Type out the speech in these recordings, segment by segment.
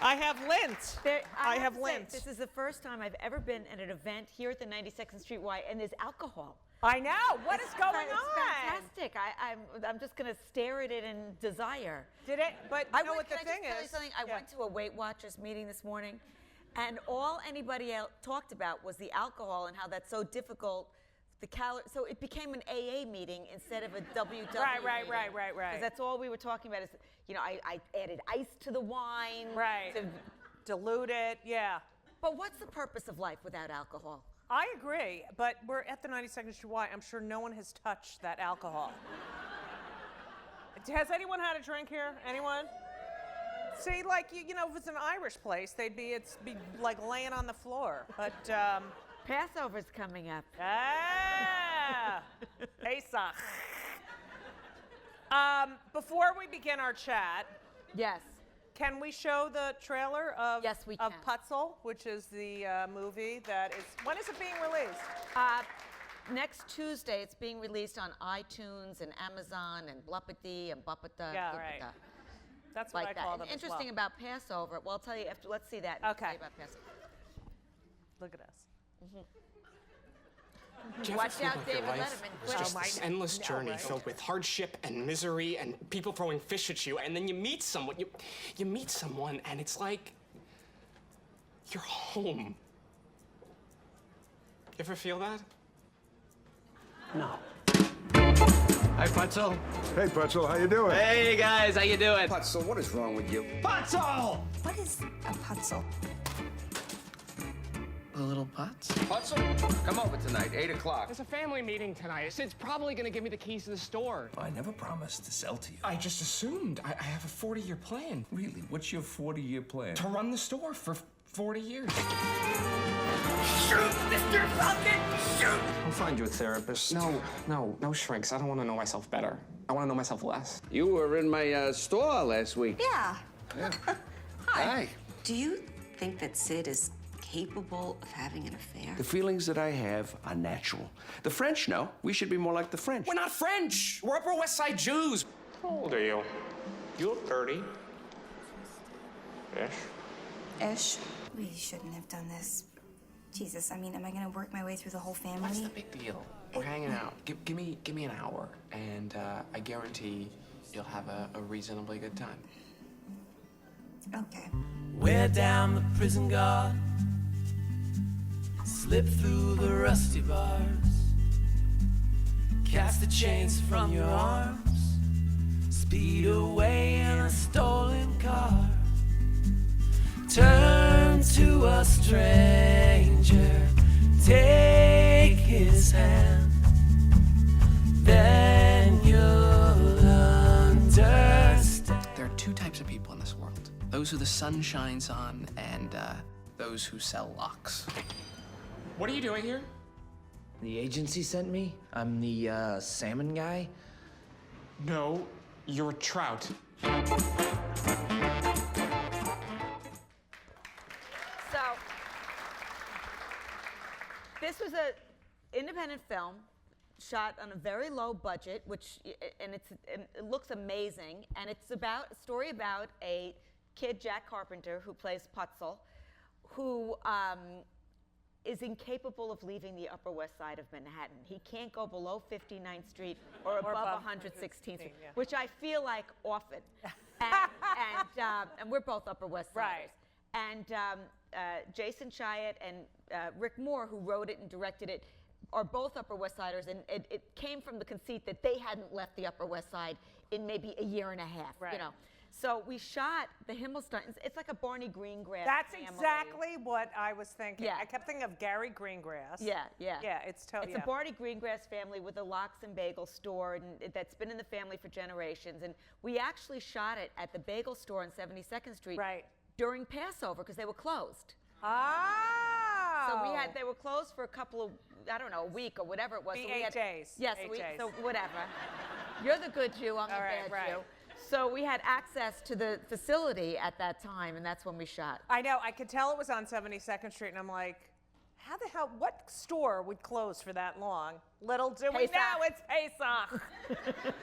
I have lint. I have lint. This is the first time I've ever been at an event here at the 92nd Street Y, and there's alcohol. I know. What is going on? It's fantastic. I'm just going to stare at it in desire. Did it? But you know what the thing Can I just tell you is? something? I went to a Weight Watchers meeting this morning, and all anybody else talked about was the alcohol and how that's so difficult. So it became an AA meeting instead of a WW meeting. Right. Because that's all we were talking about is, you know, I added ice to the wine. Right. To dilute it, yeah. But what's the purpose of life without alcohol? I agree, but we're at the 92nd Street Y. I'm sure no one has touched that alcohol. Has anyone had a drink here? Anyone? See, like, you know, if it's an Irish place, it'd be like laying on the floor. But, Passover's coming up. Pesach. Before we begin our chat, Yes. can we show the trailer of, Yes, we of can. Putzel, which is the movie that is, when is it being released? Next Tuesday, it's being released on iTunes and Amazon and Bluppity and Buppata. Yeah, right. That's what Like I call that. them And as interesting well. about Passover. Well, I'll tell you after. Let's see that. and Okay. tell you about Passover. Look at us. Do you ever Watch feel out, like your David life Letterman. was Quick. just this endless journey right. filled with hardship and misery and people throwing fish at you, and then you meet someone, you meet someone, and it's like you're home. You ever feel that? No. Hi, Putzel. Hey, Putzel, how you doing? Hey, guys, how you doing? Putzel, what is wrong with you? Putzel! What is a Putzel? A little putz? Putzel, come over tonight, 8 o'clock. There's a family meeting tonight. Sid's probably gonna give me the keys to the store. I never promised to sell to you. I just assumed. I have a 40-year plan. Really? What's your 40-year plan? To run the store for 40 years. Shoot, Mr. Falcon, shoot! I'll find you a therapist. No shrinks. I don't want to know myself better. I want to know myself less. You were in my store last week. Yeah. Hi. Do you think that Sid is capable of having an affair? The feelings that I have are natural. The French know. We should be more like the French. We're not French. We're Upper West Side Jews. How old are you? You look 30. Ish. Ish. We shouldn't have done this. Jesus, I mean, am I gonna work my way through the whole family? What's the big deal? We're hanging out. Give me an hour, and I guarantee you'll have a reasonably good time. Okay. Wear down the prison guard, slip through the rusty bars, cast the chains from your arms, speed away in a stolen car, turn to a stranger, take his hand, then you'll understand. There are two types of people in this world. Those who the sun shines on and those who sell locks. What are you doing here? The agency sent me. I'm the salmon guy. No, you're a trout. So, this was an independent film shot on a very low budget, and it looks amazing. And it's a story about a kid, Jack Carpenter, who plays Putzel, who is incapable of leaving the Upper West Side of Manhattan. He can't go below 59th Street or above 116th Street, yeah. which I feel like often. And we're both Upper West Siders. Right. And Jason Chiat and Rick Moore, who wrote it and directed it, are both Upper West Siders, and it came from the conceit that they hadn't left the Upper West Side in maybe a year and a half, Right. you know. So we shot the Himmelsteins. It's like a Barney Greengrass That's family. exactly what I was thinking. Yeah. I kept thinking of Gary Greengrass. Yeah. Yeah, it's totally. It's a Barney Greengrass family with a lox and bagel store, and that's been in the family for generations. And we actually shot it at the bagel store on 72nd Street Right. during Passover because they were closed. Oh. So they were closed for a couple of, I don't know, a week or whatever it was. Be So we 8 had, days. Yes, 8 days. so whatever. You're the good Jew, I'm the All right, bad right. Jew. So we had access to the facility at that time, and that's when we shot. I know. I could tell it was on 72nd Street, and I'm like, how the hell? What store would close for that long? Little do we Pesach. know it's Pesach.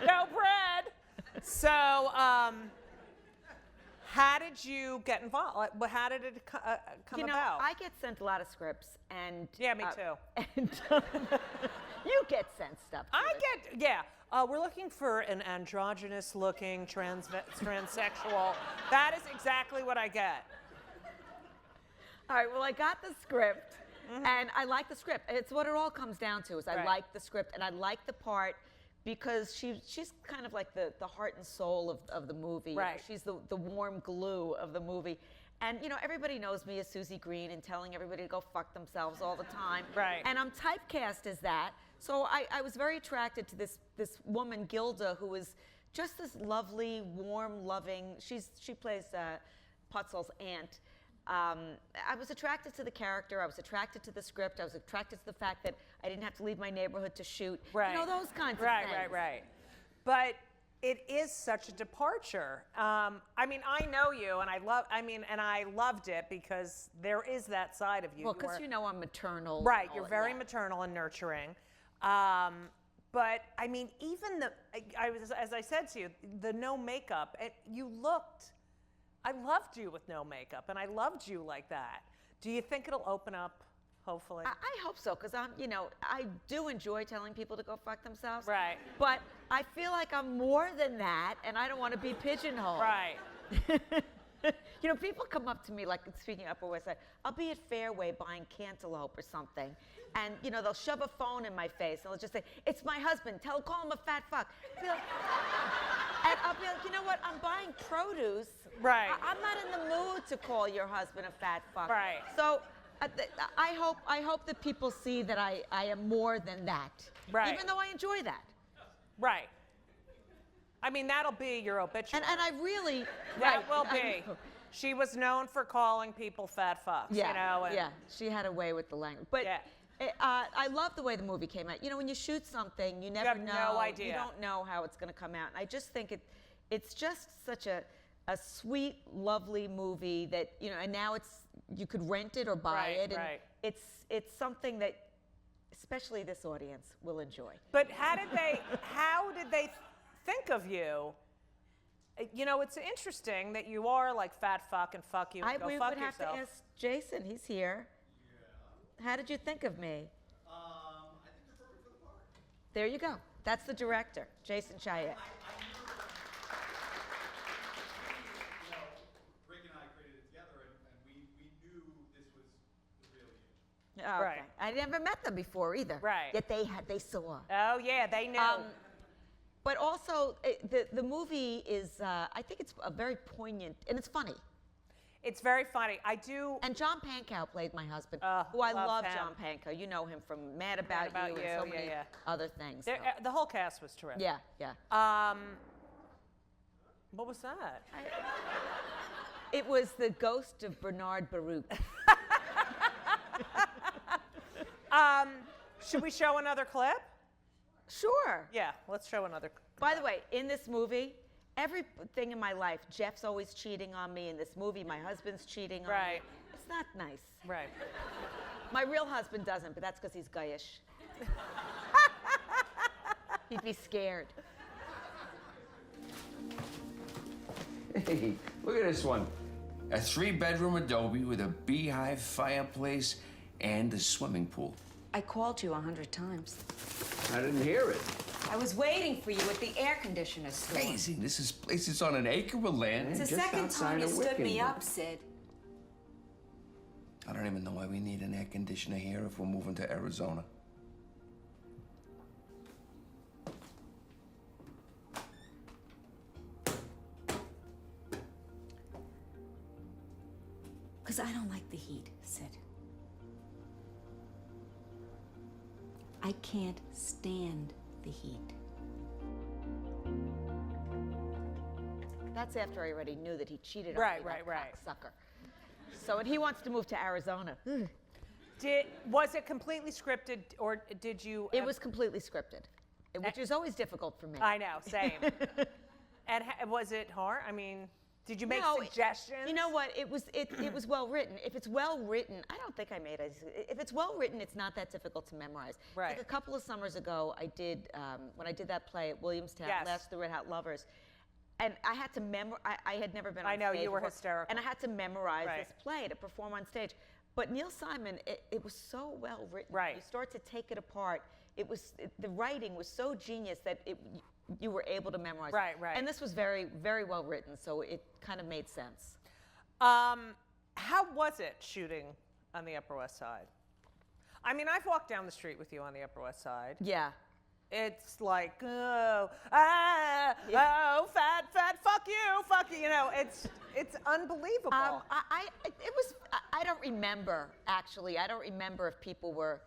No bread. So, How did you get involved? How did it come You know, about? I get sent a lot of scripts, and Yeah, me too. And you get sent stuff. Too. We're looking for an androgynous-looking transsexual. That is exactly what I get. All right. Well, I got the script, and I like the script. It's what it all comes down to. Is I Right. like the script, and I like the part because she's kind of like the heart and soul of the movie. You know, Right. she's the warm glue of the movie. And, you know, everybody knows me as Susie Green and telling everybody to go fuck themselves all the time. Right. And I'm typecast as that. So I was very attracted to this woman, Gilda, who is just this lovely, warm, loving, she plays Putzel's aunt. I was attracted to the character. I was attracted to the script. I was attracted to the fact that I didn't have to leave my neighborhood to shoot. Right. You know, those kinds of Right, things. right. But it is such a departure. I mean, I know you, and I loved it because there is that side of you. Well, because you know I'm maternal. and Right, all you're that, very yeah. maternal and nurturing. But I mean, even as I said to you, the no makeup, I loved you with no makeup, and I loved you like that. Do you think it'll open up, hopefully? I hope so, because I do enjoy telling people to go fuck themselves. Right. But I feel like I'm more than that, and I don't want to be pigeonholed. Right. You know, people come up to me, like speaking Upper West Side, I'll be at Fairway buying cantaloupe or something, and you know they'll shove a phone in my face, and they'll just say, "It's my husband. Call him a fat fuck." And I'll be like, you know what? I'm buying produce. Right. I'm not in the mood to call your husband a fat fuck. Right. So I hope that people see that I am more than that. Right. Even though I enjoy that. Right. I mean, that'll be your obituary. And I really. That right, will be. She was known for calling people fat fucks, Yeah, you know? And yeah, she had a way with the language. But Yeah. I love the way the movie came out. You know, when you shoot something, you never have know. no idea. You don't know how it's going to come out. And I just think it's just such a sweet, lovely movie that, you know, and now you could rent it or buy Right, it. And right. it's something that especially this audience will enjoy. But how did they think of you? You know, it's interesting that you are like fat fuck and fuck you and go We fuck would have yourself. to ask Jason. He's here. Yeah. How did you think of me? I think you're perfect for the part. There you go. That's the director, Jason Chayette. Rick and I created it together, and we knew this was the real you. Oh, Right. okay. I never met them before either. Right. Yet they saw. Oh, yeah, they knew. But also, the movie is, I think it's a very poignant, and it's funny. It's very funny. I do. And John Pankow played my husband, Oh, who I love love him. John Pankow. You know him from Mad About, About You You, and so yeah, many yeah. other things. There- so. the whole cast was terrific. Yeah, yeah. What was that? It was the ghost of Bernard Baruch. Should we show another clip? Sure. Yeah, let's show another clip. By the way, in this movie, everything in my life, Jeff's always cheating on me. In this movie, my husband's cheating on Right. me. It's not nice. Right. My real husband doesn't, but that's because he's gayish. He'd be scared. Hey, look at this one. A 3-bedroom adobe with a beehive fireplace and a swimming pool. I called you 100 times. I didn't hear it. I was waiting for you at the air conditioner store. Amazing. This place is on an acre of land. It's the just second outside time you of stood me Wickenburg. up, Sid. I don't even know why we need an air conditioner here if we're moving to Arizona. Because I don't like the heat, Sid. I can't stand the heat. That's after I already knew that he cheated Right, on me, right, that right. cocksucker. So, and he wants to move to Arizona. Was it completely scripted, or did you? It was completely scripted, which is always difficult for me. I know, same. And was it hard? I mean, did you make No, suggestions? You know what? It was well written. If it's well written, I don't think I made it. If it's well written, it's not that difficult to memorize. Right. Like a couple of summers ago, I did when I did that play at Williamstown, Yes. Last of the Red Hot Lovers, and I had to I had never been on I know, stage you were before, hysterical. and I had to memorize Right. this play to perform on stage. But Neil Simon, it was so well written. Right. You start to take it apart. The writing was so genius that you were able to memorize it. Right, right. And this was very, very well written, so it kind of made sense. How was it shooting on the Upper West Side? I mean, I've walked down the street with you on the Upper West Side. Yeah. It's like, oh, fat, fuck you, you know, it's unbelievable. I don't remember, actually. I don't remember if people were,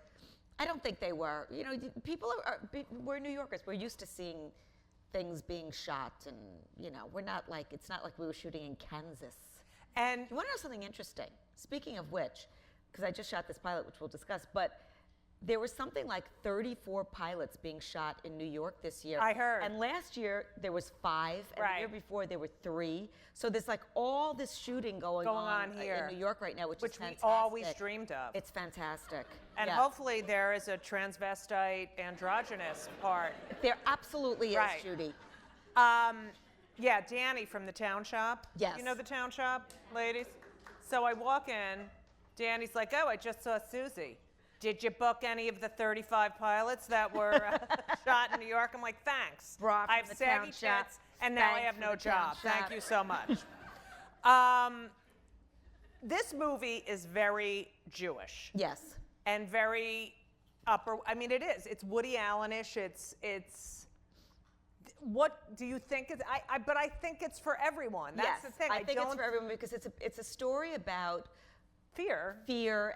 I don't think they were. You know, people we're New Yorkers. We're used to seeing things being shot, and, you know, it's not like we were shooting in Kansas. And you want to know something interesting? Speaking of which, because I just shot this pilot, which we'll discuss, but there was something like 34 pilots being shot in New York this year. I heard. And last year there was 5, and Right. the year before there were 3. So there's like all this shooting going on here in New York right now, which is we fantastic. always dreamed of. It's fantastic. And Yeah. hopefully there is a transvestite androgynous part. There absolutely is, Right. Judy. Yeah, Danny from the Town Shop. Yes. You know the Town Shop, ladies? So I walk in, Danny's like, oh, I just saw Susie. Did you book any of the 35 pilots that were shot in New York? I'm like, thanks. Brock I have from the saggy Town Shop. tits, and now I Thanks have for no the Town job. Thank Shop. you so much. This movie is very Jewish. Yes. And very I mean, it is. It's Woody Allen-ish. It's. What do you think? But I think it's for everyone. That's yes, the thing. I think it's for everyone because it's a story about fear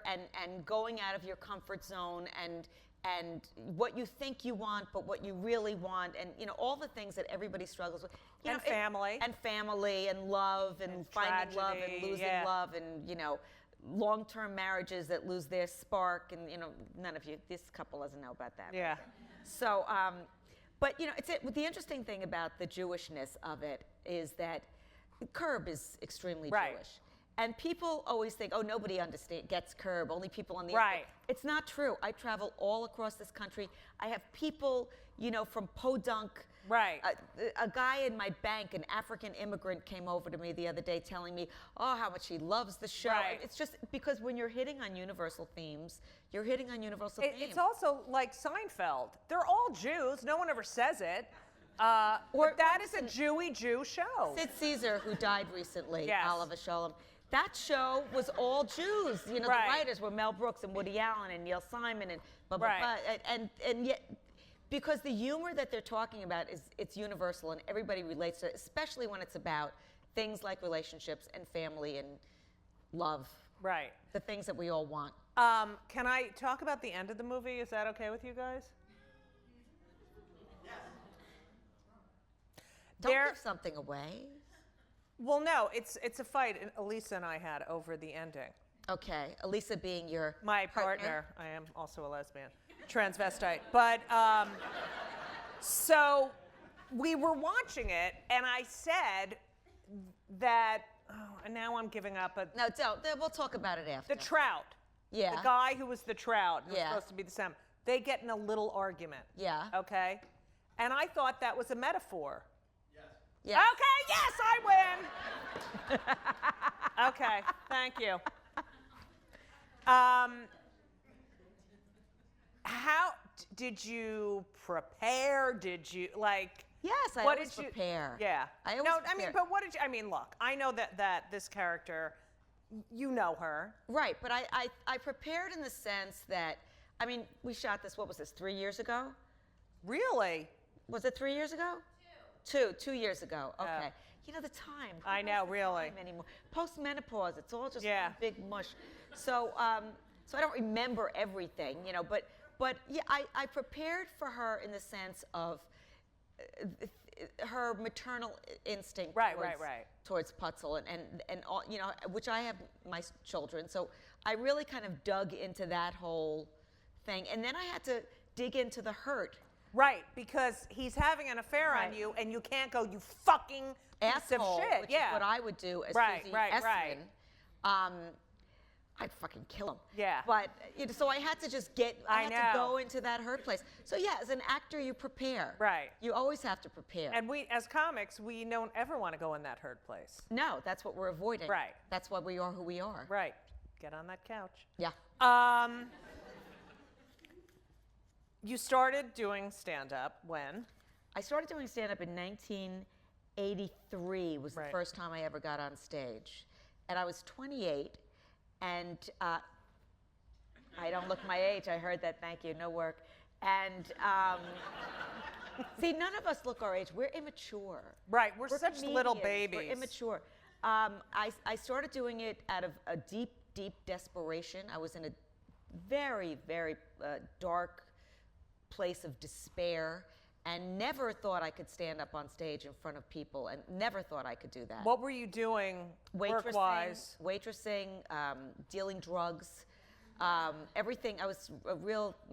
and going out of your comfort zone and what you think you want, but what you really want, and you know all the things that everybody struggles with. You And know, family. and family and love and finding love and tragedy, losing yeah. love and you know long-term marriages that lose their spark and you know none of you this couple doesn't know about that. Yeah. So, but you know, the interesting thing about the Jewishness of it is that Curb is extremely Right. Jewish. And people always think, oh, nobody gets Curb, only people on the Right. airport. It's not true. I travel all across this country. I have people, you know, from Podunk. Right. A guy in my bank, an African immigrant, came over to me the other day telling me, oh, how much he loves the show. Right. It's just because when you're hitting on universal themes, you're hitting on universal themes. It's also like Seinfeld. They're all Jews. No one ever says it. Or- But that is a Jewy Jew show. Sid Caesar, who died recently, Yes. Oliver Sholem, that show was all Jews. You know, Right. the writers were Mel Brooks and Woody Allen and Neil Simon and blah, blah, Right. blah. And yet, because the humor that they're talking about it's universal and everybody relates to it, especially when it's about things like relationships and family and love, Right. the things that we all want. Can I talk about the end of the movie? Is that okay with you guys? Don't There- give something away. Well, no. It's a fight Elisa and I had over the ending. Okay, Elisa being your My partner. I am also a lesbian, transvestite. But so we were watching it, and I said that. Oh, and now I'm giving up. No, don't. We'll talk about it after. The trout. Yeah. The guy who was the trout, who was Yeah. supposed to be the salmon. They get in a little argument. Yeah. Okay. And I thought that was a metaphor. Yeah. Okay. Yes, I win. Okay. Thank you. How did you prepare? Did you like? Yes, I what always did you prepare. Yeah. I always no, I prepare. mean, but what did you? I mean, look. I know that this character, you know her. Right, but I prepared in the sense that, I mean, we shot this, what was this, 3 years ago? Really? Was it 3 years ago? 2 years ago, okay. You know, the time. Who I know, has the really. time anymore? Post-menopause, it's all just Yeah. one big mush. So, so I don't remember everything, you know, but yeah, I prepared for her in the sense of her maternal instinct Right, towards, right. towards Putzel and all, you know, which I have my children, so I really kind of dug into that whole thing, and then I had to dig into the hurt. Right, because he's having an affair on Right. you, and you can't go, you fucking piece Asshole, of shit. which yeah. is what I would do as Right, Susie right, Essman. right. I'd fucking kill him. Yeah. But so I had to just I had to go into that hurt place. So yeah, as an actor, you prepare. Right. You always have to prepare. And we, as comics, we don't ever want to go in that hurt place. No, that's what we're avoiding. Right. That's why we are who we are. Right. Get on that couch. Yeah. You started doing stand-up when? I started doing stand-up in 1983 was the first time I ever got on stage. And I was 28, and I don't look my age. I heard that, thank you, no work. And see, none of us look our age. We're immature. Right, we're such little comedians. babies. We're immature. I started doing it out of a deep, deep desperation. I was in a very, very dark place of despair and never thought I could stand up on stage in front of people and never thought I could do that. What were you doing work-wise? Waitressing, dealing drugs, everything. I was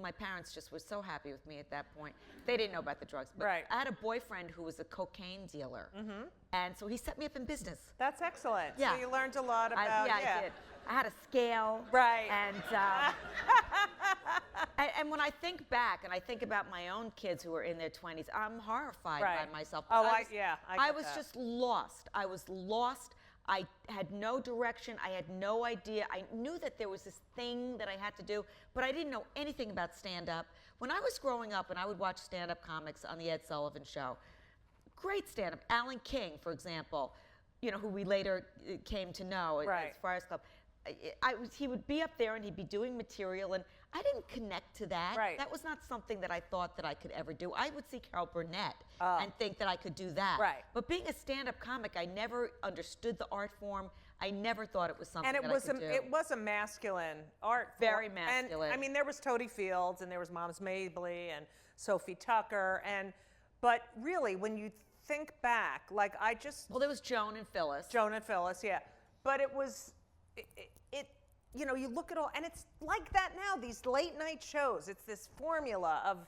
my parents just were so happy with me at that point. They didn't know about the drugs. But I had a boyfriend who was a cocaine dealer. And so he set me up in business. That's excellent. Yeah. So you learned a lot about, I did. I had a scale. Right. And when I think back and I think about my own kids who were in their 20s, I'm horrified by myself. Oh, I get was that. just lost. I was lost. I had no direction. I had no idea. I knew that there was this thing that I had to do, but I didn't know anything about stand-up. When I was growing up and I would watch stand-up comics on the Ed Sullivan Show, great stand-up. Alan King, for example, who we later came to know at Friars Club. He would be up there and he'd be doing material, and I didn't connect to that. Right. That was not something that I thought that I could ever do. I would see Carol Burnett and think that I could do that. Right. But being a stand-up comic, I never understood the art form. I never thought it was something And that I could do. it was a masculine art form. Very masculine. And I mean, there was Toady Fields and there was Moms Mabley and Sophie Tucker, but really, when you think back, like Well, there was Joan and Phyllis. Joan and Phyllis, yeah. But it was, you look at all, and it's like that now, these late night shows. It's this formula of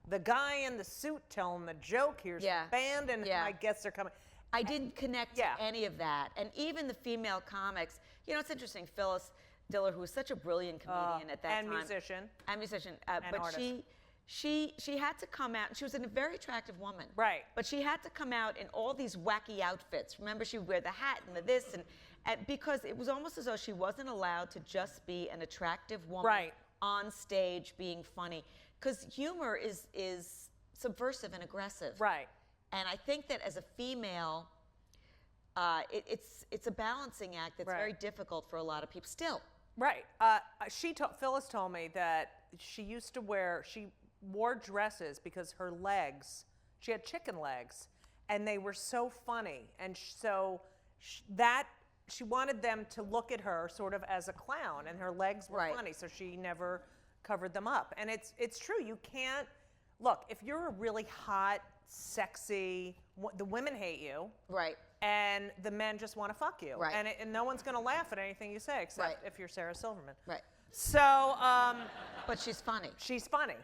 the guy in the suit telling the joke, here's the band, and I guess they're coming. I didn't connect to any of that. And even the female comics, it's interesting, Phyllis Diller, who was such a brilliant comedian at that time. And musician. But artist. she had to come out, and she was a very attractive woman. Right. But she had to come out in all these wacky outfits. Remember, she would wear the hat and the this, and because it was almost as though she wasn't allowed to just be an attractive woman on stage being funny. Because humor is subversive and aggressive. Right. And I think that as a female, it's a balancing act that's very difficult for a lot of people still. Right. Phyllis told me that she wore dresses because her legs, she had chicken legs, and they were so funny. And so she wanted them to look at her sort of as a clown, and her legs were funny, so she never covered them up. And it's true, you can't, look, if you're a really hot, sexy, the women hate you. Right. And the men just want to fuck you. Right. And no one's going to laugh at anything you say, except if you're Sarah Silverman. Right. So, but she's funny. She's funny.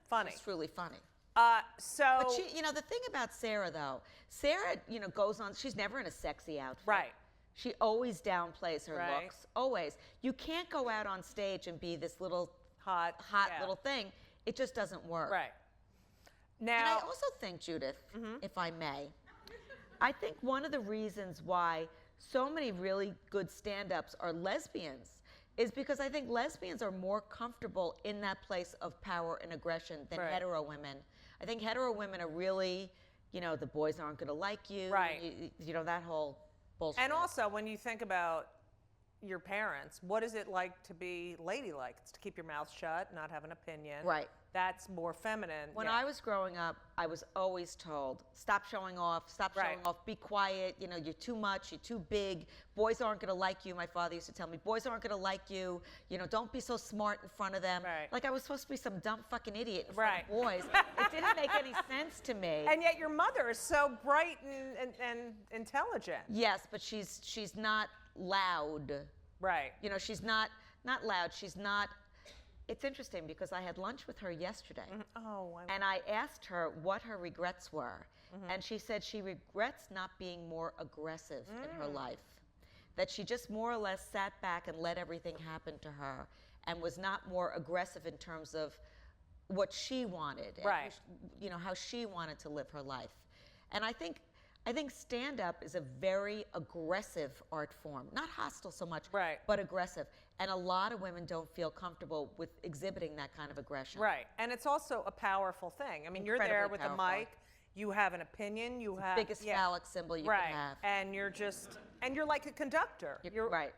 Funny. She's truly funny. But she, the thing about Sarah though, Sarah, goes on. She's never in a sexy outfit. Right. She always downplays her looks. Always. You can't go out on stage and be this little hot little thing. It just doesn't work. Right. Now, and I also think, Judith, if I may, I think one of the reasons why so many really good stand-ups are lesbians is because I think lesbians are more comfortable in that place of power and aggression than hetero women. I think hetero women are really, the boys aren't going to like you. Right. That whole bullshit. And also, when you think about your parents, what is it like to be ladylike? It's to keep your mouth shut, not have an opinion. Right. That's more feminine. When I was growing up, I was always told, stop showing off, be quiet, you're too much, you're too big, boys aren't gonna like you. My father used to tell me, boys aren't gonna like you, don't be so smart in front of them. Right. Like I was supposed to be some dumb fucking idiot in front of boys. It didn't make any sense to me. And yet your mother is so bright and intelligent. Yes, but she's not loud. Right. She's not loud, she's not. It's interesting because I had lunch with her yesterday, and I asked her what her regrets were, and she said she regrets not being more aggressive in her life that she just more or less sat back and let everything happen to her and was not more aggressive in terms of what she wanted, and Right. you know, how she wanted to live her life. And I think stand-up is a very aggressive art form, not hostile so much, Right. but aggressive. And a lot of women don't feel comfortable with exhibiting that kind of aggression. Right. And it's also a powerful thing. I mean, you're there Incredibly with a powerful. mic, you have an opinion, you have Biggest phallic symbol you right. can have. And you're like a conductor. You're right.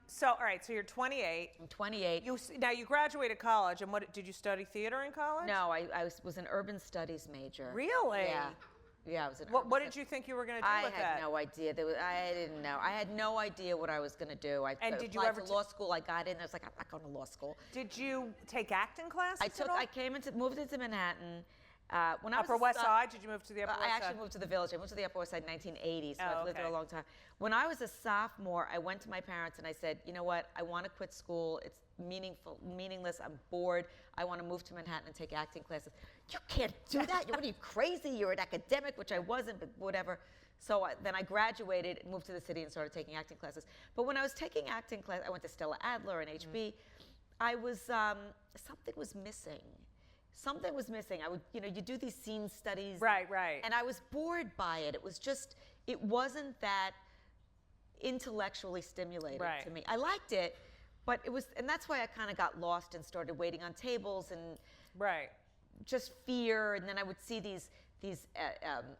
So all right, so you're 28. I'm 28. Now you graduated college, and what did you study theater in college? No, I was an urban studies major. Really? Yeah. Yeah, I was an What urban did you think you were going to do I with had that? no idea. I didn't know. I had no idea what I was going to do. I And did you applied ever to law school. I got in. I was like, I'm not going to law school. Did you take acting classes at all? I moved into Manhattan. When I was Upper a West so- Side? Did you move to the Upper West I Side? actually moved to the Village. I moved to the Upper West Side in 1980, so Oh, I've lived there a okay. long time. When I was a sophomore, I went to my parents and I said, you know what? I want to quit school. It's meaningless. I'm bored. I want to move to Manhattan and take acting classes. You can't do that. What are you, crazy? You're an academic, which I wasn't, but whatever. So then I graduated and moved to the city and started taking acting classes. But when I was taking acting class, I went to Stella Adler and HB. I was, something was missing. Something was missing. I would, you do these scene studies. Right, right. And I was bored by it. It wasn't that intellectually stimulating Right. to me. I liked it, but and that's why I kind of got lost and started waiting on tables and Right. just fear. And then I would see these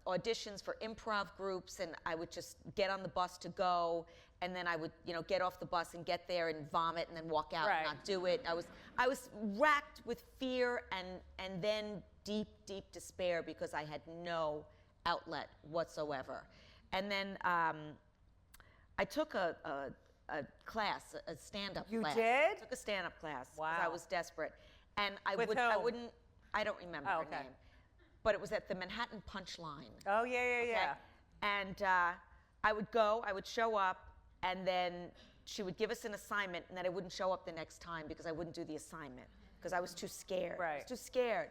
auditions for improv groups, and I would just get on the bus to go, and then I would, get off the bus and get there and vomit and then walk out Right. and not do it. I was racked with fear and then deep, deep despair because I had no outlet whatsoever. And then I took a class, a stand-up class. You did? I took a stand-up class because Wow. I was desperate. And I With I whom? wouldn't, I don't remember Oh, her okay. name. But it was at the Manhattan Punchline. Oh, yeah. And I would show up, and then she would give us an assignment, and then I wouldn't show up the next time because I wouldn't do the assignment because I was too scared. I Right. was too scared.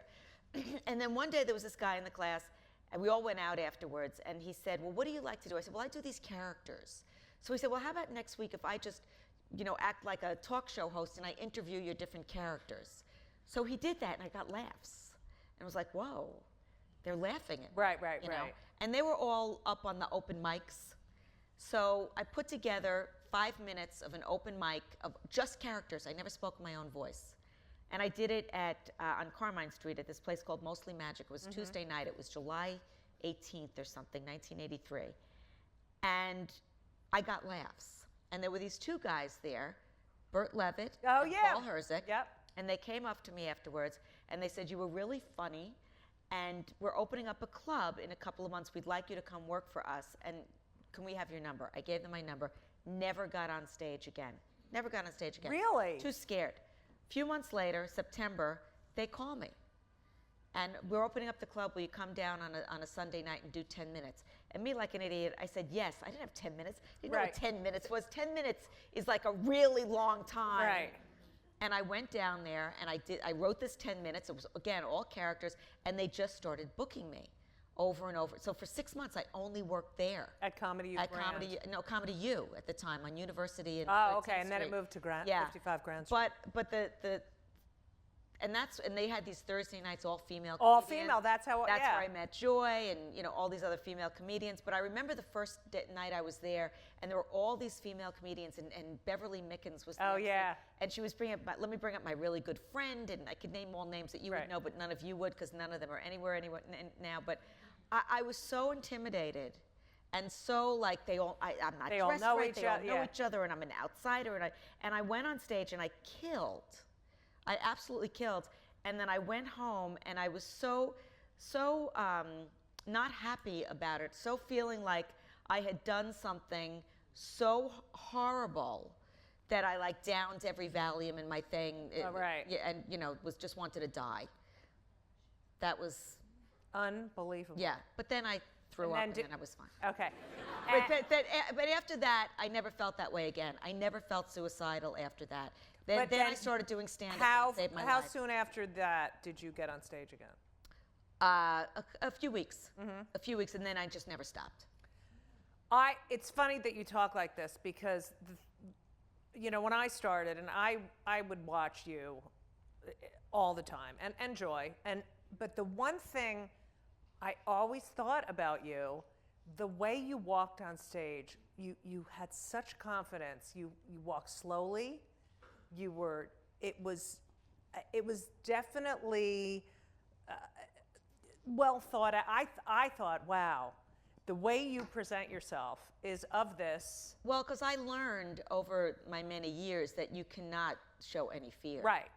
And then one day there was this guy in the class, and we all went out afterwards, and he said, well, what do you like to do? I said, well, I do these characters. So he said, well, how about next week if I just, act like a talk show host and I interview your different characters? So he did that, and I got laughs. And I was like, whoa, they're laughing at me. Right. And they were all up on the open mics. So I put together 5 minutes of an open mic of just characters. I never spoke in my own voice. And I did it on Carmine Street at this place called Mostly Magic. It was Tuesday night. It was July 18th or something, 1983. And I got laughs. And there were these two guys there, Burt Levitt Oh, and yeah. Paul Herzik. Yep. And they came up to me afterwards, and they said, you were really funny, and we're opening up a club in a couple of months. We'd like you to come work for us, and can we have your number? I gave them my number. Never got on stage again. Never got on stage again. Really? Too scared. A few months later, September, they call me. And we're opening up the club. Will you come down on a Sunday night and do 10 minutes? And me, like an idiot, I said yes. I didn't have 10 minutes. You know Right. what 10 minutes was? 10 minutes is like a really long time. Right. And I went down there and I wrote this 10 minutes. It was, again, all characters. And they just started booking me over and over. So for 6 months, I only worked there. At Comedy U. At Grand. Comedy U at the time on University and Oh, 13th okay. And then it Street. moved to Grand, Yeah. 55 Grand Street. But and they had these Thursday nights, all female. All comedians. female, that's how- That's yeah. where I met Joy and all these other female comedians. But I remember the first night I was there, and there were all these female comedians, and Beverly Mickens was. Oh, there, yeah. And she was bringing up. Let me bring up my really good friend, and I could name all names that you Right. would know, but none of you would, because none of them are anywhere now. But I was so intimidated. And so, like, I'm not They all dressed know right, each they all other, know yeah. each other, and I'm an outsider, and I went on stage and I killed. I absolutely killed. And then I went home and I was so not happy about it, so feeling like I had done something so horrible that I like downed every Valium in my thing. right. And was just wanted to die. That was, Unbelievable. yeah. But then I threw And up then and did- then I was fine. Okay. But after that, I never felt that way again. I never felt suicidal after that. Then But I then started doing stand-up How and it saved my how life. soon after that did you get on stage again? A few weeks. Mm-hmm. A few weeks, and then I just never stopped. It's funny that you talk like this because, when I started, and I would watch you all the time and Joy, but the one thing I always thought about you, the way you walked on stage, you had such confidence. You walked slowly. It was definitely well thought out. I thought, wow, the way you present yourself is of this. Well, because I learned over my many years that you cannot show any fear. Right.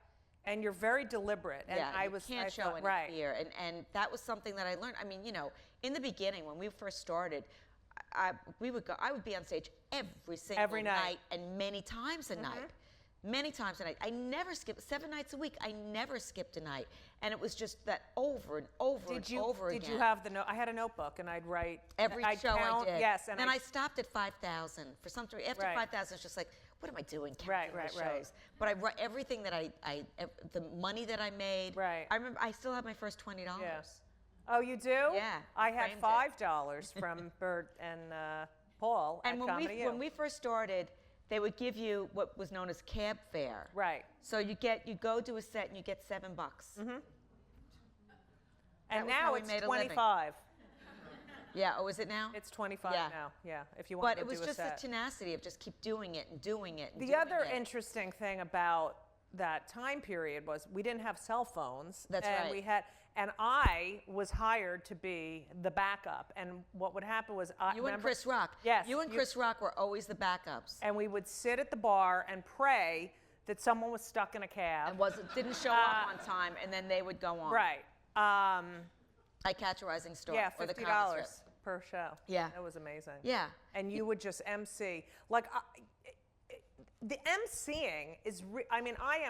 And you're very deliberate. And Yeah, I can't show thought, any right. fear. And that was something that I learned. I mean, in the beginning, when we first started, I would be on stage every night and many times a night. Many times a night. I never skipped 7 nights a week. I never skipped a night. And it was just that over and over and over again. Did you have I had a notebook and I'd write every I'd show count, I did. Yes, and then I stopped at 5,000 for some reason. After 5,000, it's just like, what am I doing? Counting my shows. But I wrote everything that the money that I made. Right. I remember I still have my first $20. Yeah. Oh, you do? Yeah. I had $5 from Bert and Paul and at Comedienne. when we first started, they would give you what was known as cab fare. Right. So you go do a set and you get $7. Mm-hmm. And now it's 25. Yeah. Oh, is it now? It's 25 Yeah. now. Yeah. If you want to do a set. But it was just the tenacity of just keep doing it and doing it. And the doing other it. interesting thing about that time period was we didn't have cell phones. That's and right. And I was hired to be the backup. And what would happen was and Chris Rock. Yes. You and Chris Rock were always the backups. And we would sit at the bar and pray that someone was stuck in a cab. And didn't show up on time, and then they would go on. Right. Like Catch a Rising Star. Yeah, or the $50 comedy strip. per show. Yeah. That was amazing. Yeah. And you would just MC. Like, the MCing is, I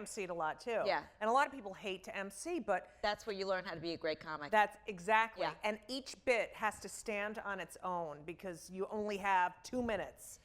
MC'd a lot too. Yeah. And a lot of people hate to MC, but that's where you learn how to be a great comic. that's exactly. Yeah. And each bit has to stand on its own because you only have 2 minutes.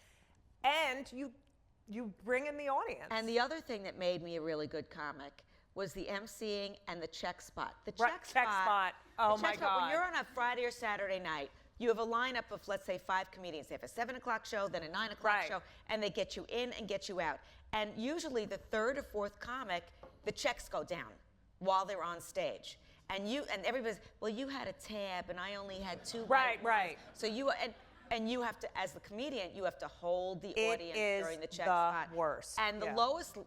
And you bring in the audience. And the other thing that made me a really good comic was the emceeing and the check spot. The check spot. Oh my God. When you're on a Friday or Saturday night, you have a lineup of, let's say, 5 comedians. They have a 7 o'clock show, then a 9 o'clock show, and they get you in and get you out. And usually the third or fourth comic, the checks go down while they're on stage. And everybody's, well, you had a tab and I only had 2. Right. So and you have to, as the comedian, you have to hold the audience during the check spot. It is the worst. And the lowest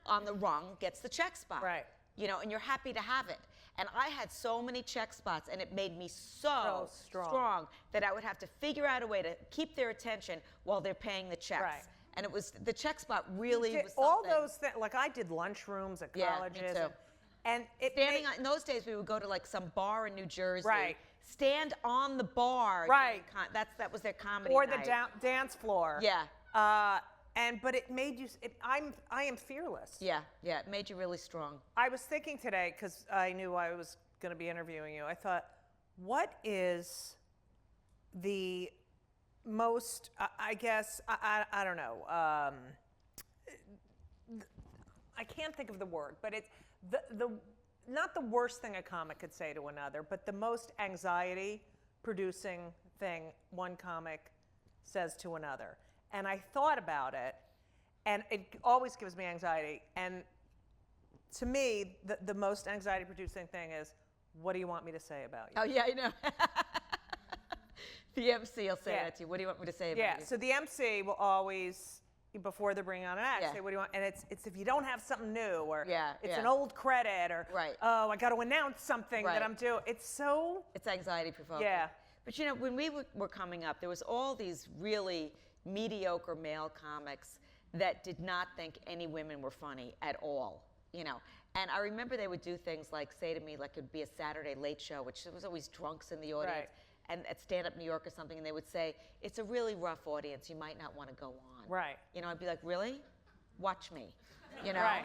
on the rung gets the check spot. Right. And you're happy to have it. And I had so many check spots, and it made me so strong that I would have to figure out a way to keep their attention while they're paying the checks. Right. And it was, the check spot really was something. All those things, like I did lunchrooms at colleges. Yeah, me too. And in those days, we would go to like some bar in New Jersey. Right. Stand on the bar. Right. That was their comedy or night. the dance floor. Yeah. But it made you. I am fearless. Yeah. It made you really strong. I was thinking today because I knew I was going to be interviewing you. I thought, what is the most? I guess I don't know. I can't think of the word, but it's the not the worst thing a comic could say to another, but the most anxiety-producing thing one comic says to another. And I thought about it, and it always gives me anxiety. And to me, the most anxiety-producing thing is, what do you want me to say about you? Oh, yeah, I know. The MC will say that to you. What do you want me to say about you? Yeah, so the MC will always, before they're bringing on an act, say, what do you want? And it's if you don't have something new, or it's an old credit, or, oh, I got to announce something that I'm doing. It's anxiety-provoking. Yeah. But, when we were coming up, there was all these really mediocre male comics that did not think any women were funny at all, And I remember they would do things like say to me, like it'd be a Saturday late show, which there was always drunks in the audience, and at Stand Up New York or something, and they would say, it's a really rough audience, you might not want to go on. Right. I'd be like, really? Watch me. Right.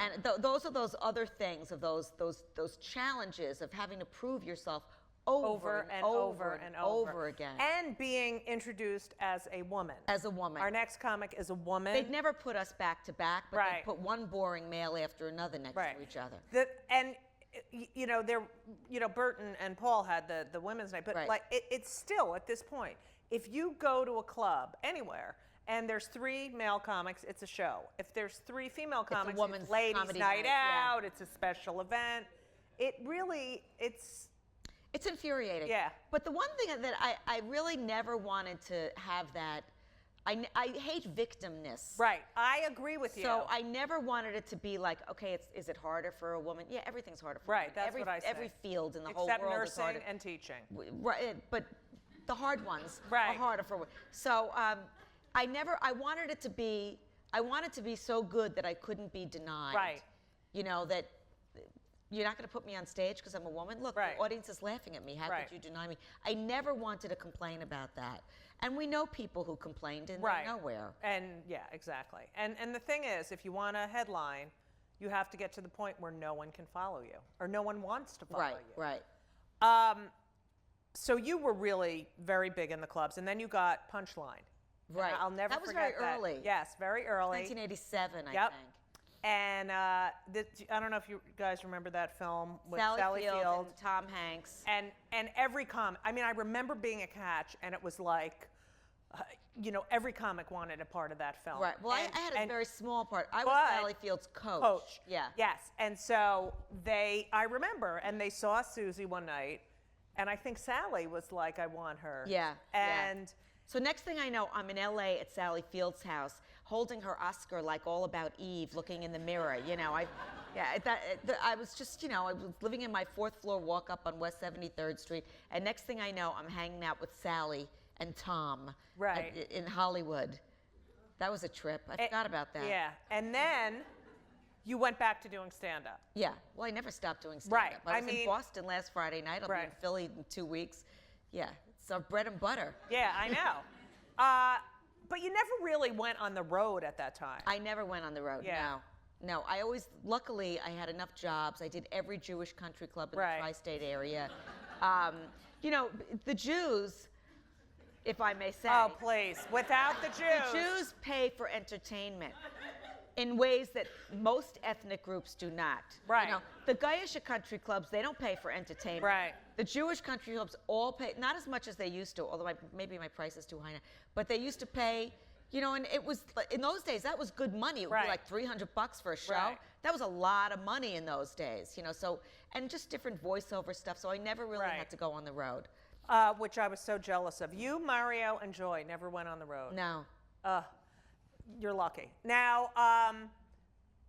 And those are those other things of those challenges of having to prove yourself over and over again. And being introduced as a woman. As a woman. Our next comic is a woman. They'd never put us back to back, but they'd put one boring male after another next to each other. Bert and Paul had the women's night, but it's still, at this point, if you go to a club anywhere and there's 3 male comics, it's a show. If there's 3 female comics, woman's it's ladies' comedy night night, yeah. out, it's a special event. It really, it's infuriating. Yeah. But the one thing that I really never wanted to have that, I hate victimness. right. I agree with you. So I never wanted it to be like, okay, is it harder for a woman? Yeah, everything's harder for a Right, woman. that's what I say. Every field in the whole Except world is nursing harder. and teaching. Right, but the hard ones are Right. harder for women. So I wanted it to be, I wanted to be so good that I couldn't be denied. Right. You know, that you're not going to put me on stage because I'm a woman? Look, Right. the audience is laughing at me. How Right. could you deny me? I never wanted to complain about that. And we know people who complained and Right. they're nowhere. And yeah, exactly. And the thing is, if you want a headline, you have to get to the point where no one can follow you or no one wants to follow Right, you. right. So you were really very big in the clubs, and then you got Punchline. And Right. I'll never That was forget very early. Yes, very early. 1987, I Yep. think. And I don't know if you guys remember that film with Sally Field and Tom Hanks. And every comic, I mean, I remember being a catch, and it was like, every comic wanted a part of that film. Right. Well, And- I had a and- very small part. I was but- Sally Field's coach. Coach. Yeah. Yes. And so I remember, and they saw Susie one night, and I think Sally was like, I want her. Yeah. And So next thing I know, I'm in LA at Sally Field's house, holding her Oscar like All About Eve, looking in the mirror. I was just, I was living in my 4th floor walk up on West 73rd Street, and next thing I know, I'm hanging out with Sally and Tom Right. in Hollywood. That was a trip. I forgot about that. Yeah. And then you went back to doing stand-up. Yeah. Well, I never stopped doing stand-up. Right. I I was in mean- Boston last Friday night. I'll be in Right. Philly in 2 weeks. Yeah. It's our bread and butter. Yeah, I know. But you never really went on the road at that time. I never went on the road. Yeah. No. Luckily, I had enough jobs. I did every Jewish country club in Right. the tri-state area. The Jews, if I may say. Oh, please. Without the Jews. The Jews pay for entertainment in ways that most ethnic groups do not. Right. The Gaisha country clubs, they don't pay for entertainment. Right. The Jewish country clubs all pay, not as much as they used to, although maybe my price is too high now, but they used to pay, and it was, in those days, that was good money. It would Right. be like $300 for a show. Right. That was a lot of money in those days, and just different voiceover stuff, so I never really Right. had to go on the road. Which I was so jealous of. You, Mario, and Joy never went on the road. No. You're lucky. Now,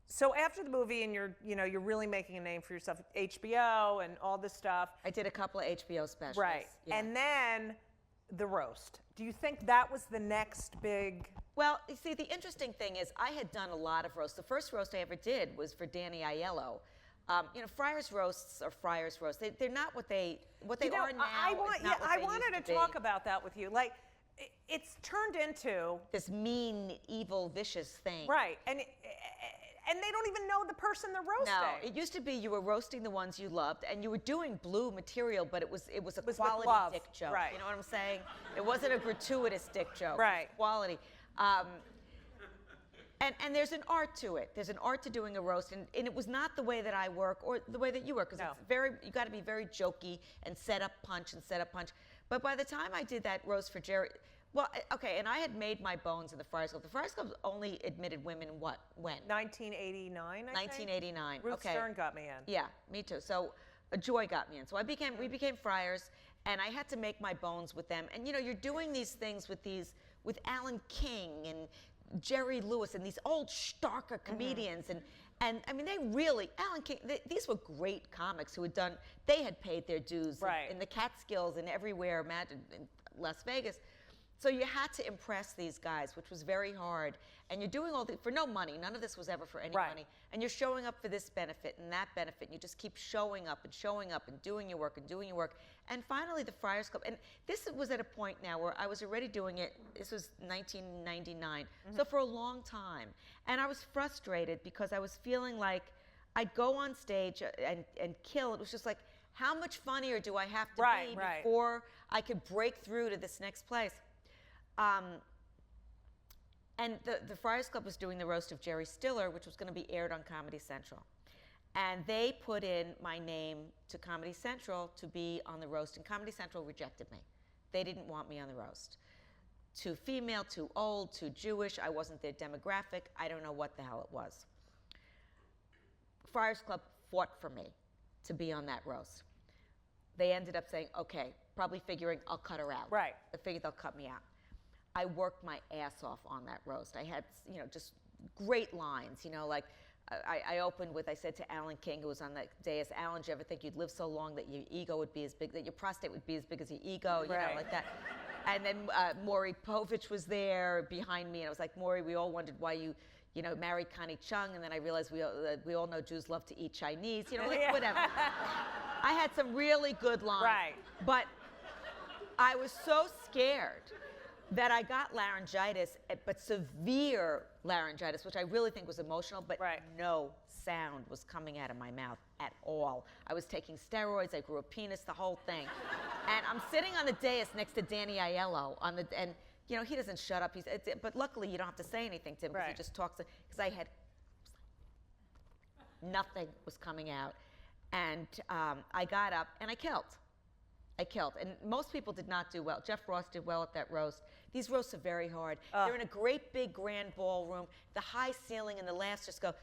so after the movie, and you're really making a name for yourself, HBO and all this stuff. I did a couple of HBO specials. Right. Yeah. And then the roast. Do you think that was the next big? Well, you see, the interesting thing is I had done a lot of roasts. The first roast I ever did was for Danny Aiello. Friars roasts are Friars roasts. They're not what they are now. I wanted used to be. talk about that with you. Like, it's turned into This mean, evil, vicious thing. right, and they don't even know the person they're roasting. No, it used to be you were roasting the ones you loved, and you were doing blue material, but it was a with quality love. dick joke. Right. You know what I'm saying? It wasn't a gratuitous dick joke. Right. It was quality. And there's an art to it. There's an art to doing a roast, and it was not the way that I work or the way that you work, because No. you got to be very jokey and set up punch. But by the time I did that roast for Jerry, and I had made my bones in the Friars Club. The Friars Club only admitted women when? 1989, I think? 1989. Ruth okay. Stern got me in. Yeah, me too. So Joy got me in. So we became friars, and I had to make my bones with them. And you're doing these things with Alan King and Jerry Lewis and these old Starker comedians, and I mean Alan King. These were great comics who they had paid their dues Right. in the Catskills and everywhere, imagine in Las Vegas. So you had to impress these guys, which was very hard. And you're doing all for no money. None of this was ever for any Right. money. And you're showing up for this benefit and that benefit. And you just keep showing up and doing your work and doing your work. And finally, the Friars Club. And this was at a point now where I was already doing it. This was 1999. So for a long time. And I was frustrated because I was feeling like I'd go on stage and kill. It was just like, how much funnier do I have to Right, be right. before I could break through to this next place? And the Friars Club was doing the roast of Jerry Stiller, which was going to be aired on Comedy Central. And they put in my name to Comedy Central to be on the roast, and Comedy Central rejected me. They didn't want me on the roast. too female, too old, too Jewish. I wasn't their demographic. I don't know what the hell it was. Friars Club fought for me to be on that roast. They ended up saying, okay, probably figuring I'll cut her out. Right. They figured they'll cut me out. I worked my ass off on that roast. I had, just great lines, like I opened with, I said to Alan King, who was on that dais, Alan, do you ever think you'd live so long that your ego would be as big, that your prostate would be as big as your ego, like that. And then Maury Povich was there behind me, and I was like, Maury, we all wondered why you married Connie Chung, and then I realized we all know Jews love to eat Chinese, whatever. I had some really good lines. Right. But I was so scared that I got laryngitis, but severe laryngitis, which I really think was emotional, but no sound was coming out of my mouth at all. I was taking steroids, I grew a penis, the whole thing. And I'm sitting on the dais next to Danny Aiello, and he doesn't shut up. But luckily, you don't have to say anything to him, because he just talks, because I had, nothing was coming out. And I got up, and I killed. And most people did not do well. Jeff Ross did well at that roast. These roasts are very hard. They're in a great big grand ballroom. The high ceiling and the laughs just go,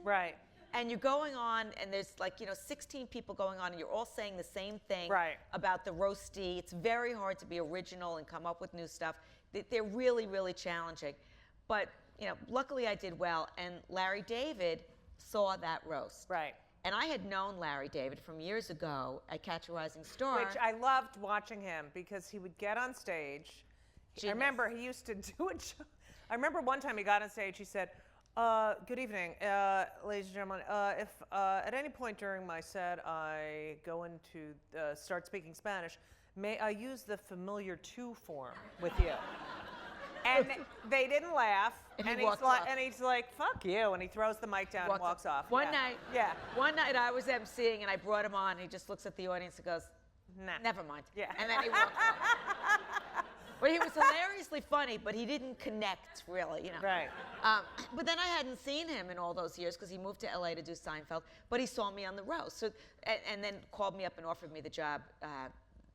right. And you're going on, and there's 16 people going on, and you're all saying the same thing about the roastee. It's very hard to be original and come up with new stuff. They're really, really challenging. But, luckily I did well, and Larry David saw that roast. Right. And I had known Larry David from years ago at Catch a Rising Star. Which I loved watching him, because he would get on stage. I remember he used to do a show. I remember one time he got on stage, he said, good evening, ladies and gentlemen. If at any point during my set I go into start speaking Spanish, may I use the familiar to form with you? And they didn't laugh. And he's like, fuck you. And he throws the mic down and walks off. One night I was emceeing, and I brought him on, and he just looks at the audience and goes, nah. Never mind. Yeah. And then he walked off. But he was hilariously funny, but he didn't connect, really, Right. But then I hadn't seen him in all those years, because he moved to LA to do Seinfeld, but he saw me on the roast. So, and then called me up and offered me the job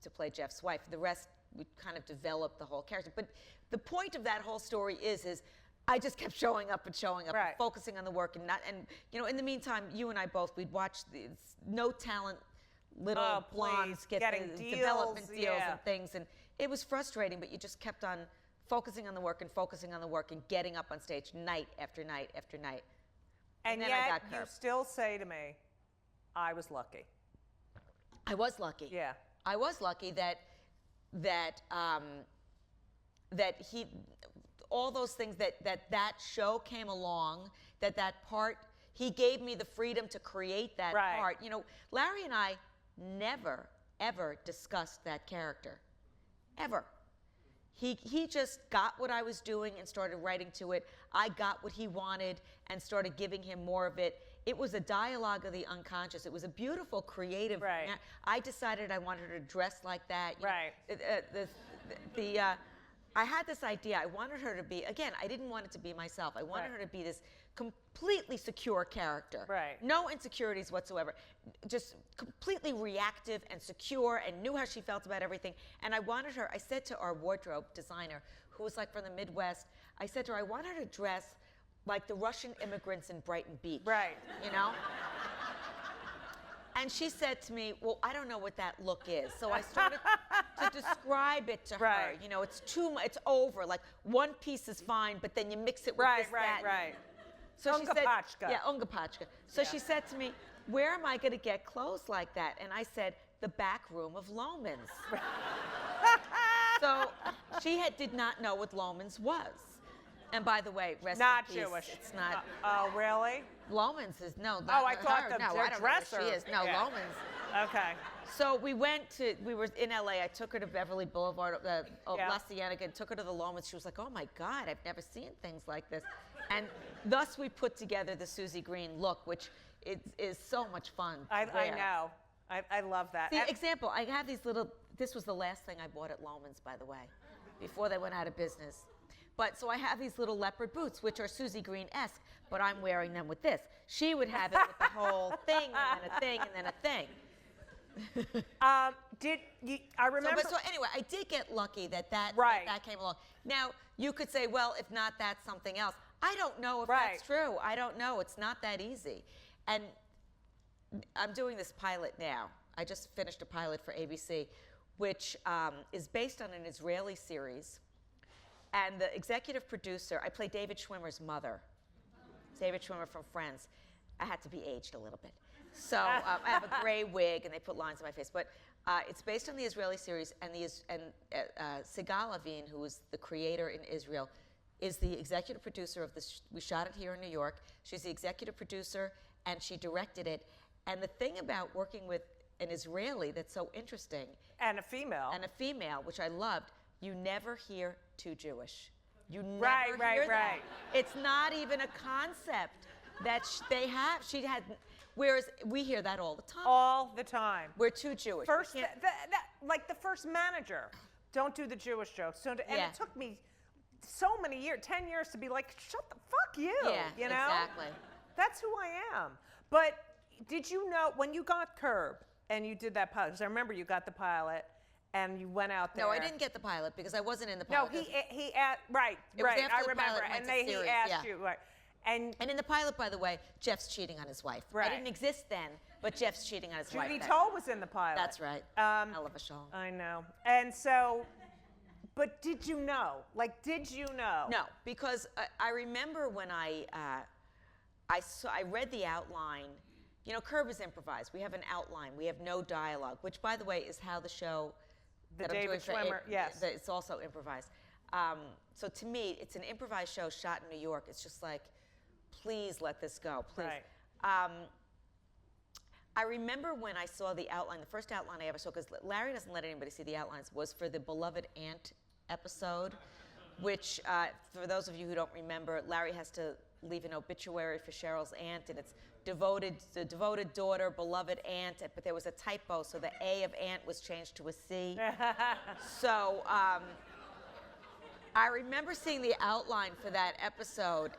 to play Jeff's wife. The rest, we kind of developed the whole character. But the point of that whole story is I just kept showing up and right. focusing on the work, and in the meantime, you and I both, we'd watch these no talent little blondes get the development deals and things, and it was frustrating, but you just kept on focusing on the work and getting up on stage night after night after night. And then yet I got you curbed. still say to me, I was lucky. I was lucky. Yeah. I was lucky that he, all those things that show came along, that part, he gave me the freedom to create that part. Larry and I never, ever discussed that character. Ever. He just got what I was doing and started writing to it. I got what he wanted and started giving him more of it. It was a dialogue of the unconscious. It was a beautiful, creative. Right. I decided I wanted her to dress like that. Right. I had this idea. I wanted her to be, again, I didn't want it to be myself. I wanted her to be this completely secure character. Right. No insecurities whatsoever. Just completely reactive and secure, and knew how she felt about everything. And I wanted her, I said to our wardrobe designer, who was from the Midwest, I said to her, I want her to dress like the Russian immigrants in Brighton Beach. Right. And she said to me, well, I don't know what that look is. So I started to describe it to her. Right. It's too much, it's over. Like, one piece is fine, but then you mix it with this, that. Right. So she said, Ungapachka. yeah, ungapachka. So she said to me, where am I going to get clothes like that? And I said, the back room of Loman's. So she did not know what Loman's was. And by the way, rest Not in peace. Jewish. It's not. Oh, really? Loman's is, no. Oh, I thought her. the No, I don't dresser. know who she is. No, Yeah. Loman's. Okay. So we were in LA. I took her to Beverly Boulevard, La Cienega, and took her to the Loman's. She was like, oh my God, I've never seen things like this. And thus we put together the Susie Green look, which is so much fun to I wear. know. I love that. See, example, I have these little, this was the last thing I bought at Loman's, by the way, before they went out of business. But so I have these little leopard boots, which are Susie Green-esque, but I'm wearing them with this. She would have it with the whole thing, and then a thing, and then a thing. Did you? I remember. So anyway, I did get lucky that Right. that came along. Now you could say, well, if not that, something else. I don't know if Right. that's true. I don't know. It's not that easy. And I'm doing this pilot now. I just finished a pilot for ABC, which is based on an Israeli series. And the executive producer, I play David Schwimmer's mother. David Schwimmer from Friends. I had to be aged a little bit. So I have a gray wig, and they put lines on my face. But it's based on the Israeli series, and P.Z.L.E, who is the creator in Israel, is the executive producer of this. We shot it here in New York. She's the executive producer, and she directed it. And the thing about working with an Israeli that's so interesting, and a female, which I loved, you never hear too Jewish. You never Right. hear that. It's not even a concept that they have. She had, whereas we hear that all the time. All the time. We're too Jewish. First, like the first manager, don't do the Jewish jokes. So, and Yeah. it took me so many years, 10 years, to be like, shut the fuck you. Yeah, you know? exactly. That's who I am. But did you know when you got Curb and you did that pilot? Because I remember you got the pilot and you went out there. No, I didn't get the pilot because I wasn't in the No, pilot. he asked, right. It was after I the remember. pilot went And to they, he series, asked yeah. you, right. And in the pilot, by the way, Jeff's cheating on his wife. Right. I didn't exist then, but Jeff's cheating on his wife. Judy then. Gold was in the pilot. That's right. Hell of a show. I know. And so, but did you know? Like, did you know? No, because I remember when I read the outline. You know, Curb is improvised. We have an outline. We have no dialogue, which, by the way, is how the show The that I'm David doing for Schwimmer, yes. It's also improvised. So to me, it's an improvised show shot in New York. It's just like, please let this go, please. Right. I remember when I saw the outline, the first outline I ever saw, because Larry doesn't let anybody see the outlines, was for the Beloved Aunt episode, which, for those of you who don't remember, Larry has to leave an obituary for Cheryl's aunt, and it's the devoted daughter, beloved aunt, but there was a typo, so the A of aunt was changed to a C. So I remember seeing the outline for that episode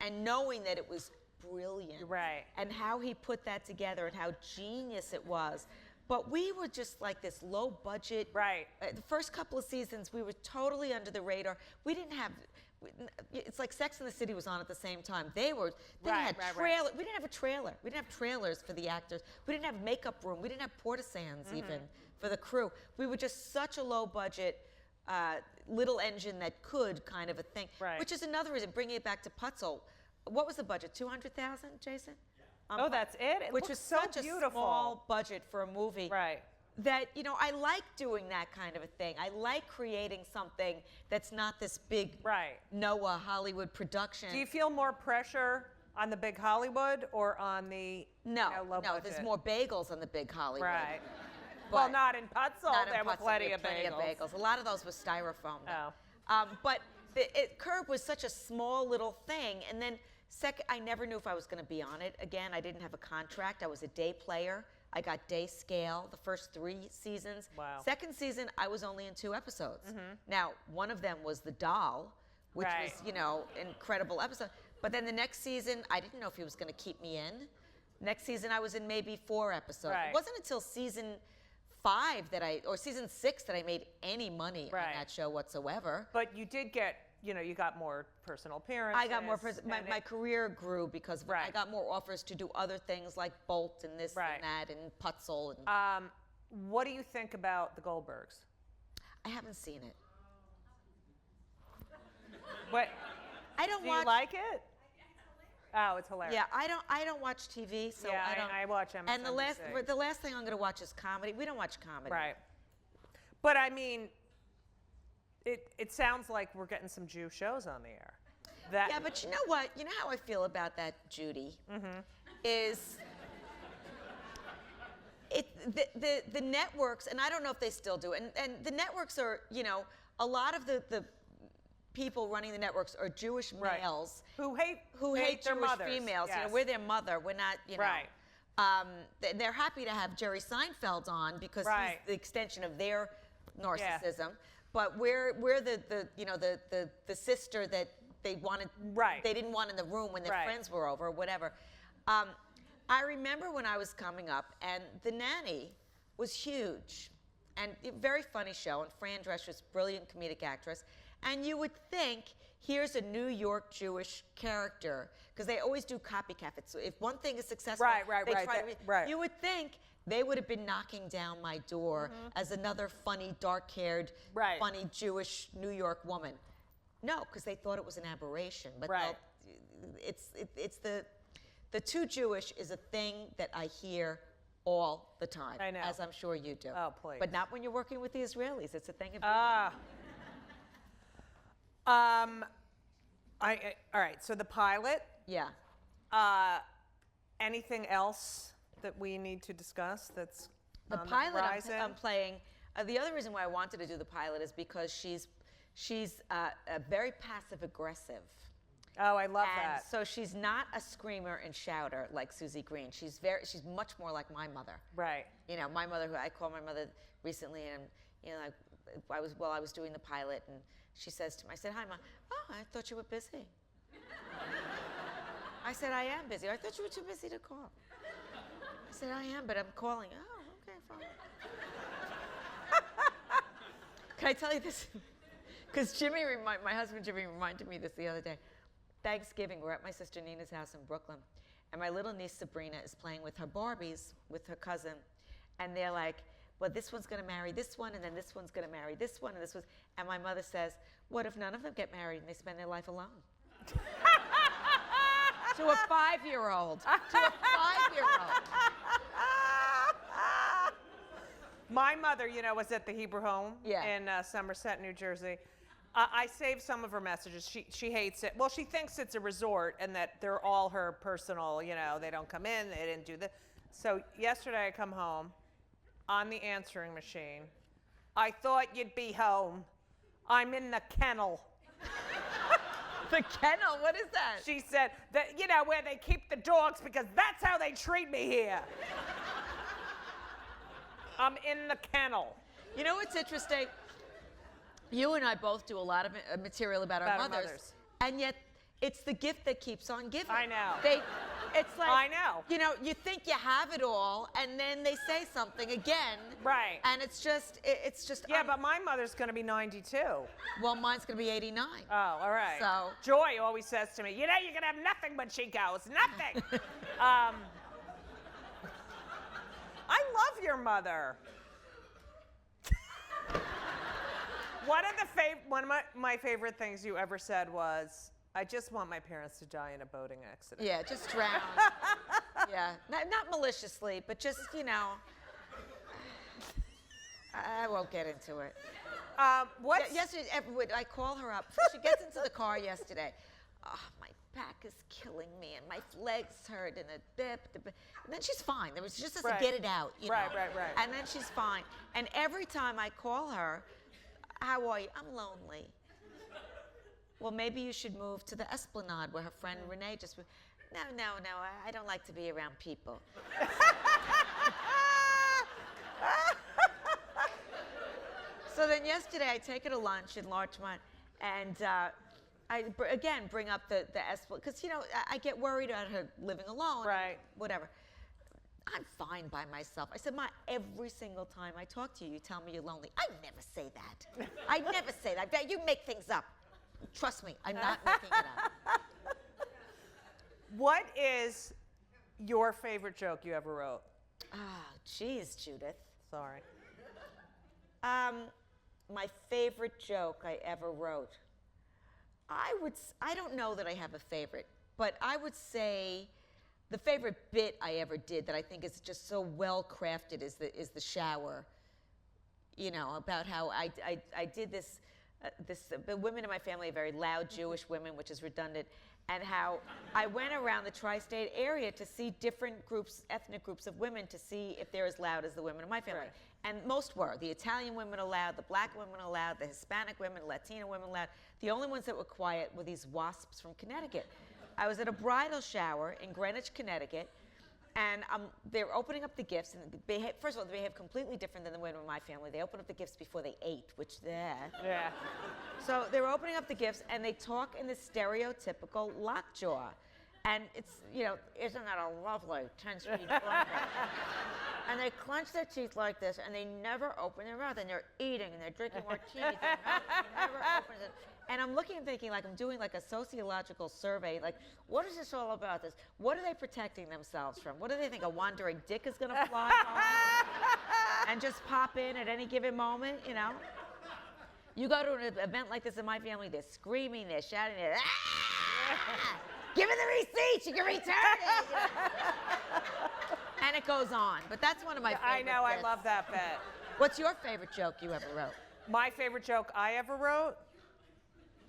and knowing that it was brilliant. Right. And how he put that together and how genius it was. But we were just like this low budget. Right. The first couple of seasons, we were totally under the radar. We didn't have. It's like Sex and the City was on at the same time. They had trailer. We didn't have a trailer. We didn't have trailers for the actors. We didn't have makeup room. We didn't have portisans even for the crew. We were just such a low budget, little engine that could kind of a thing. Right. Which is another reason, bringing it back to Putzel. What was the budget? 200,000, Jason? Oh, that's it? It Which looks was so such beautiful. a small budget for a movie. Right. That, you know, I like doing that kind of a thing. I like creating something that's not this big Noah Hollywood production. Do you feel more pressure on the big Hollywood or on the low budget? There's more bagels on the big Hollywood. Right. But Well, not in Putzel. not in There were Putzel, plenty there of were plenty bagels. of bagels. A lot of those were styrofoam. Oh. But Curb was such a small little thing. And then I never knew if I was going to be on it. Again, I didn't have a contract. I was a day player. I got day scale the first 3 seasons. Wow. Second season, I was only in 2 episodes. Now, one of them was The Doll, which was, you know, incredible episode. But then the next season, I didn't know if he was going to keep me in. Next season, I was in maybe 4 episodes. Right. It wasn't until season 5 or season 6 that I made any money on that show whatsoever. But you did get, you know, you got more personal appearances. I got more. My career grew because I got more offers to do other things like Bolt and this and that and Putzel. And what do you think about the Goldbergs? I haven't seen it. What? I don't do watch. You like it? Oh, it's hilarious. Yeah, I don't watch TV, so yeah, I don't. I watch MSNBC. And the last thing I'm going to watch is comedy. We don't watch comedy. Right. But I mean, it sounds like we're getting some Jew shows on the air. Yeah, but you know what? You know how I feel about that, Judy? Is the networks, and I don't know if they still do, and the networks are, you know, a lot of the people running the networks are Jewish males who hate their Jewish mothers. females. Yes. You know, we're their mother. We're not, you know. Right. They're happy to have Jerry Seinfeld on because he's the extension of their narcissism. Yeah. But we're the you know the sister that they wanted they didn't want in the room when their friends were over or whatever. I remember when I was coming up and the nanny was huge. And a very funny show, and Fran Drescher's brilliant comedic actress. And you would think, here's a New York Jewish character, because they always do copycat. If one thing is successful, they try to right. You would think they would have been knocking down my door as another funny, dark-haired, funny Jewish New York woman. No, because they thought it was an aberration. But it's the too Jewish is a thing that I hear all the time. I know. As I'm sure you do. Oh, please. But not when you're working with the Israelis. It's a thing of all right, so the pilot. Yeah. Anything else that we need to discuss that's The on pilot the horizon? I'm playing. The other reason why I wanted to do the pilot is because she's very passive aggressive. Oh, I love And that. so she's not a screamer and shouter like Susie Green. She's much more like my mother. Right. You know, my mother, who I called my mother recently, and you know, I was doing the pilot, and she says to me, I said, "Hi, Ma." "Oh, I thought you were busy." I said, "I am busy." "I thought you were too busy to call." I said, "I am, but I'm calling." "Oh, okay, fine." Can I tell you this? Because my husband Jimmy reminded me this the other day. Thanksgiving, we're at my sister Nina's house in Brooklyn, and my little niece Sabrina is playing with her Barbies with her cousin, and they're like, well, this one's going to marry this one, and then this one's going to marry this one, and this one. And my mother says, what if none of them get married and they spend their life alone? To a 5-year-old. To a 5-year-old. My mother, you know, was at the Hebrew Home Yeah. in Somerset, New Jersey. I saved some of her messages. She hates it. Well, she thinks it's a resort and that they're all her personal, you know, they don't come in, they didn't do this. So yesterday I come home on the answering machine. "I thought you'd be home. I'm in the kennel." The kennel? What is that? She said, that, you know, where they keep the dogs because that's how they treat me here. I'm in the kennel. You know what's interesting? You and I both do a lot of material about our mothers. And yet, it's the gift that keeps on giving. I know. It's like, I know. You know, you think you have it all, and then they say something again. Right. And it's just. Yeah, but my mother's going to be 92. Well, mine's going to be 89. Oh, all right. So. Joy always says to me, you know, you're going to have nothing but Chicos. Nothing. I love your mother. One of my favorite things you ever said was, "I just want my parents to die in a boating accident." Yeah, just drown. Yeah, not maliciously, but just, you know. I won't get into it. Yesterday, I call her up. She gets into the car yesterday. Oh, my back is killing me, and my legs hurt, and and then she's fine. She just doesn't get it out, you know. Right. And then she's fine. And every time I call her, "How are you?" "I'm lonely." "Well, maybe you should move to the Esplanade where her friend Renee just moved." No, I don't like to be around people. So then yesterday I take her to lunch in Larchmont, and I again bring up the Esplanade, because, you know, I get worried about her living alone. Right. Whatever. "I'm fine by myself." I said, "Ma, every single time I talk to you, you tell me you're lonely." "I never say that. I never say that. You make things up. Trust me, I'm not making it up." What is your favorite joke you ever wrote? Oh, geez, Judith. Sorry. My favorite joke I ever wrote. I don't know that I have a favorite, but I would say the favorite bit I ever did that I think is just so well crafted is the shower. You know, about how I did this. The women in my family are very loud Jewish women, which is redundant, and how I went around the tri-state area to see different ethnic groups of women, to see if they're as loud as the women in my family. Right. And most were. The Italian women are loud, the black women are loud, the Hispanic women, Latina women loud. The only ones that were quiet were these wasps from Connecticut. I was at a bridal shower in Greenwich, Connecticut, and they're opening up the gifts, and first of all, they behave completely different than the women in my family. They open up the gifts before they ate, which Yeah. So they were opening up the gifts, and they talk in this stereotypical lockjaw. And it's, isn't that a lovely 10-speed blender? And they clench their teeth like this, and they never open their mouth, and they're eating, and they're drinking martinis, and their mouth never opens it. And I'm looking and thinking, like, I'm doing like a sociological survey, like, what is this all about? This? What are they protecting themselves from? What do they think, a wandering dick is gonna fly by and just pop in at any given moment, You go to an event like this in my family, they're screaming, they're shouting, they're, ah! Give her the receipt, she can return it. And it goes on. But that's one of my favorite I know, bits. I love that bit. What's your favorite joke you ever wrote? My favorite joke I ever wrote?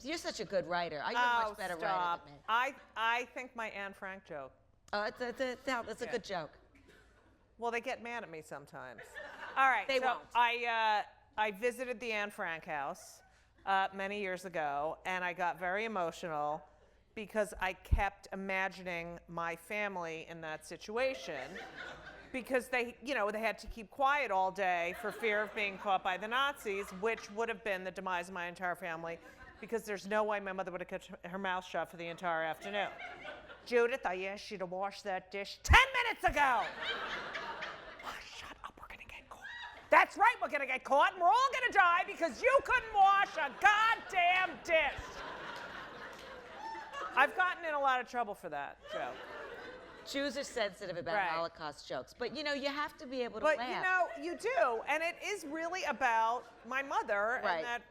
You're such a good writer. You're a much better writer than me. I think my Anne Frank joke. Oh, it's a good joke. Well, they get mad at me sometimes. All right, They so won't. I visited the Anne Frank house many years ago, and I got very emotional because I kept imagining my family in that situation because they had to keep quiet all day for fear of being caught by the Nazis, which would have been the demise of my entire family because there's no way my mother would have kept her mouth shut for the entire afternoon. Judith, I asked you to wash that dish 10 minutes ago. Shut up, we're gonna get caught. That's right, we're gonna get caught and we're all gonna die because you couldn't wash a goddamn dish. I've gotten in a lot of trouble for that joke. Jews are sensitive about Right. Holocaust jokes, but you have to be able to But laugh. you do, and it is really about my mother, Right. and that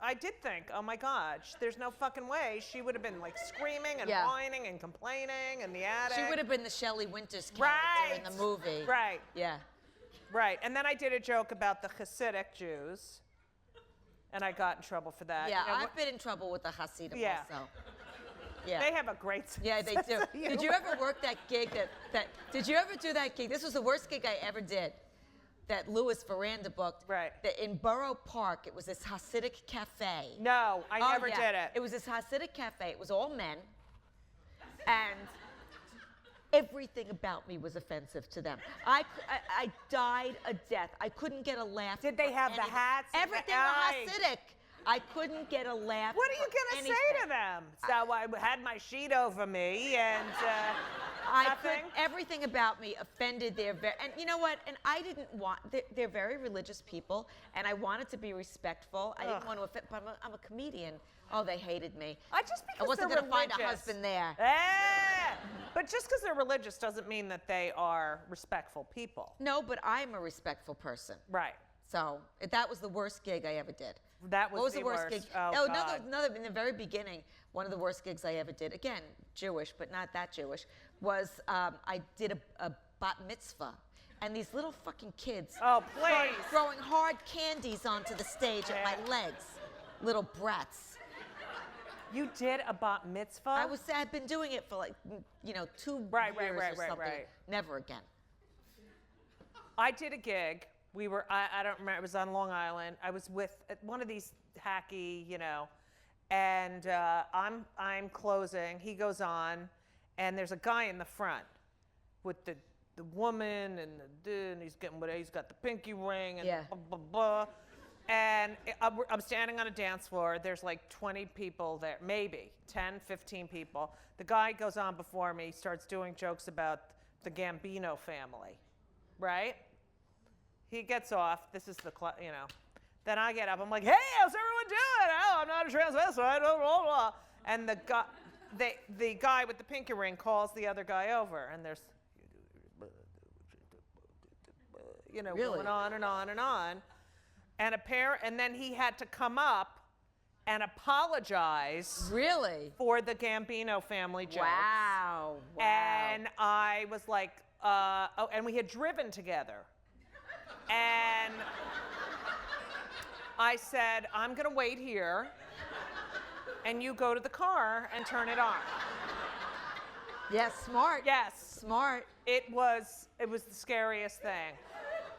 I did think, oh my gosh, there's no fucking way she would have been like screaming and Yeah. whining and complaining in the attic. She would have been the Shelley Winters character in the movie. Right. Yeah. Right, and then I did a joke about the Hasidic Jews, and I got in trouble for that. Yeah, You know, I've been in trouble with the Hasidim Yeah. also. Yeah. They have a great sense Yeah, they do. of Did you humor. ever work that gig did you ever do that gig? This was the worst gig I ever did. That Louis Veranda booked. Right. In Borough Park, it was this Hasidic cafe. No, I never yeah. did it. It was this Hasidic cafe. It was all men. And everything about me was offensive to them. I died a death. I couldn't get a laugh. Did they for have the anything. hats and the Everything eyes? was Hasidic. I couldn't get a laugh. What are you for gonna say anything. to them? So I had my sheet over me, and nothing. Everything about me offended their and you know what? And I didn't want. They're very religious people, and I wanted to be respectful. I didn't want to offend. But I'm a comedian. Oh, they hated me. Just because I wasn't they're gonna find a religious. husband there. But just because they're religious doesn't mean that they are respectful people. No, but I'm a respectful person. Right. So that was the worst gig I ever did. That was What was the the worst worst. gig? Oh, another in the very beginning, one of the worst gigs I ever did. Again, Jewish, but not that Jewish. Was I did a bat mitzvah, and these little fucking kids. Oh, started please. throwing hard candies onto the stage at my legs, little brats. You did a bat mitzvah? I'd been doing it for like 2 years or something. Right. Never again. I did a gig. We were, I don't remember, it was on Long Island. I was with one of these hacky, and I'm closing. He goes on, and there's a guy in the front with the woman and the dude, and he's got the pinky ring and Yeah. blah, blah, blah. And I'm standing on a dance floor. There's like 20 people there, maybe 10, 15 people. The guy goes on before me, starts doing jokes about the Gambino family, right? He gets off. This is Then I get up. I'm like, hey, how's everyone doing? Oh, I'm not a transvestite. Blah, blah, blah. And the guy with the pinky ring calls the other guy over, and there's, Really? going on and on and on. And then he had to come up and apologize Really? for the Gambino family jokes. Wow. And I was like, and we had driven together. And I said, I'm gonna wait here, and you go to the car and turn it on. Yes, smart. Yes. Smart. It was the scariest thing.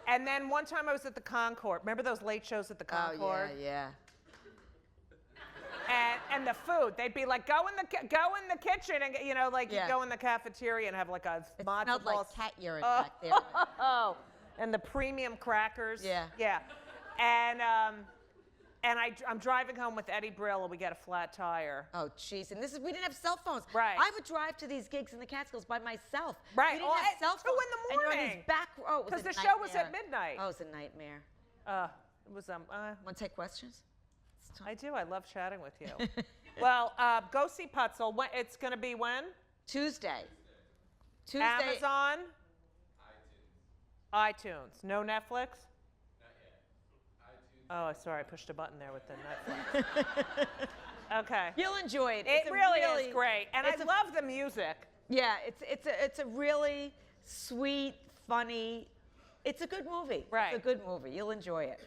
And then one time I was at the Concord. Remember those late shows at the Concord? Oh, yeah. And the food, they'd be like, go in the kitchen and you Yeah. go in the cafeteria and have like a It matzo smelled ball. like cat urine back there. Oh, and the premium crackers. Yeah. Yeah. And I'm driving home with Eddie Brill, and we get a flat tire. Oh, jeez. And we didn't have cell phones. Right. I would drive to these gigs in the Catskills by myself. Right. We didn't have at cell 2 phones. in the And you're on morning. these back rows. Because the show was at midnight. Oh, it was a nightmare. It was Want to take questions? I do. I love chatting with you. Well, go see Putzel. It's going to be when? Tuesday. Amazon. iTunes. No Netflix. Oh, sorry, I pushed a button there with the Netflix. Okay. You'll enjoy it. It really is great, and I love the music. Yeah, it's a really sweet, funny. It's a good movie. Right. It's a good movie. You'll enjoy it.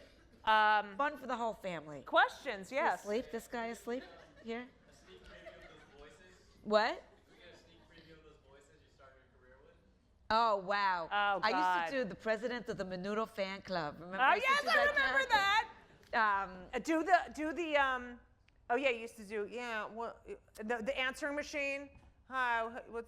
Fun for the whole family. Questions? Yes. Asleep? This guy asleep? Here. What? Oh, wow. Oh, I God. used to do the president of the Menudo fan club. Remember? Oh, used to yes, do I remember character? that. Oh, yeah, you used to do, the answering machine. Hi, what's,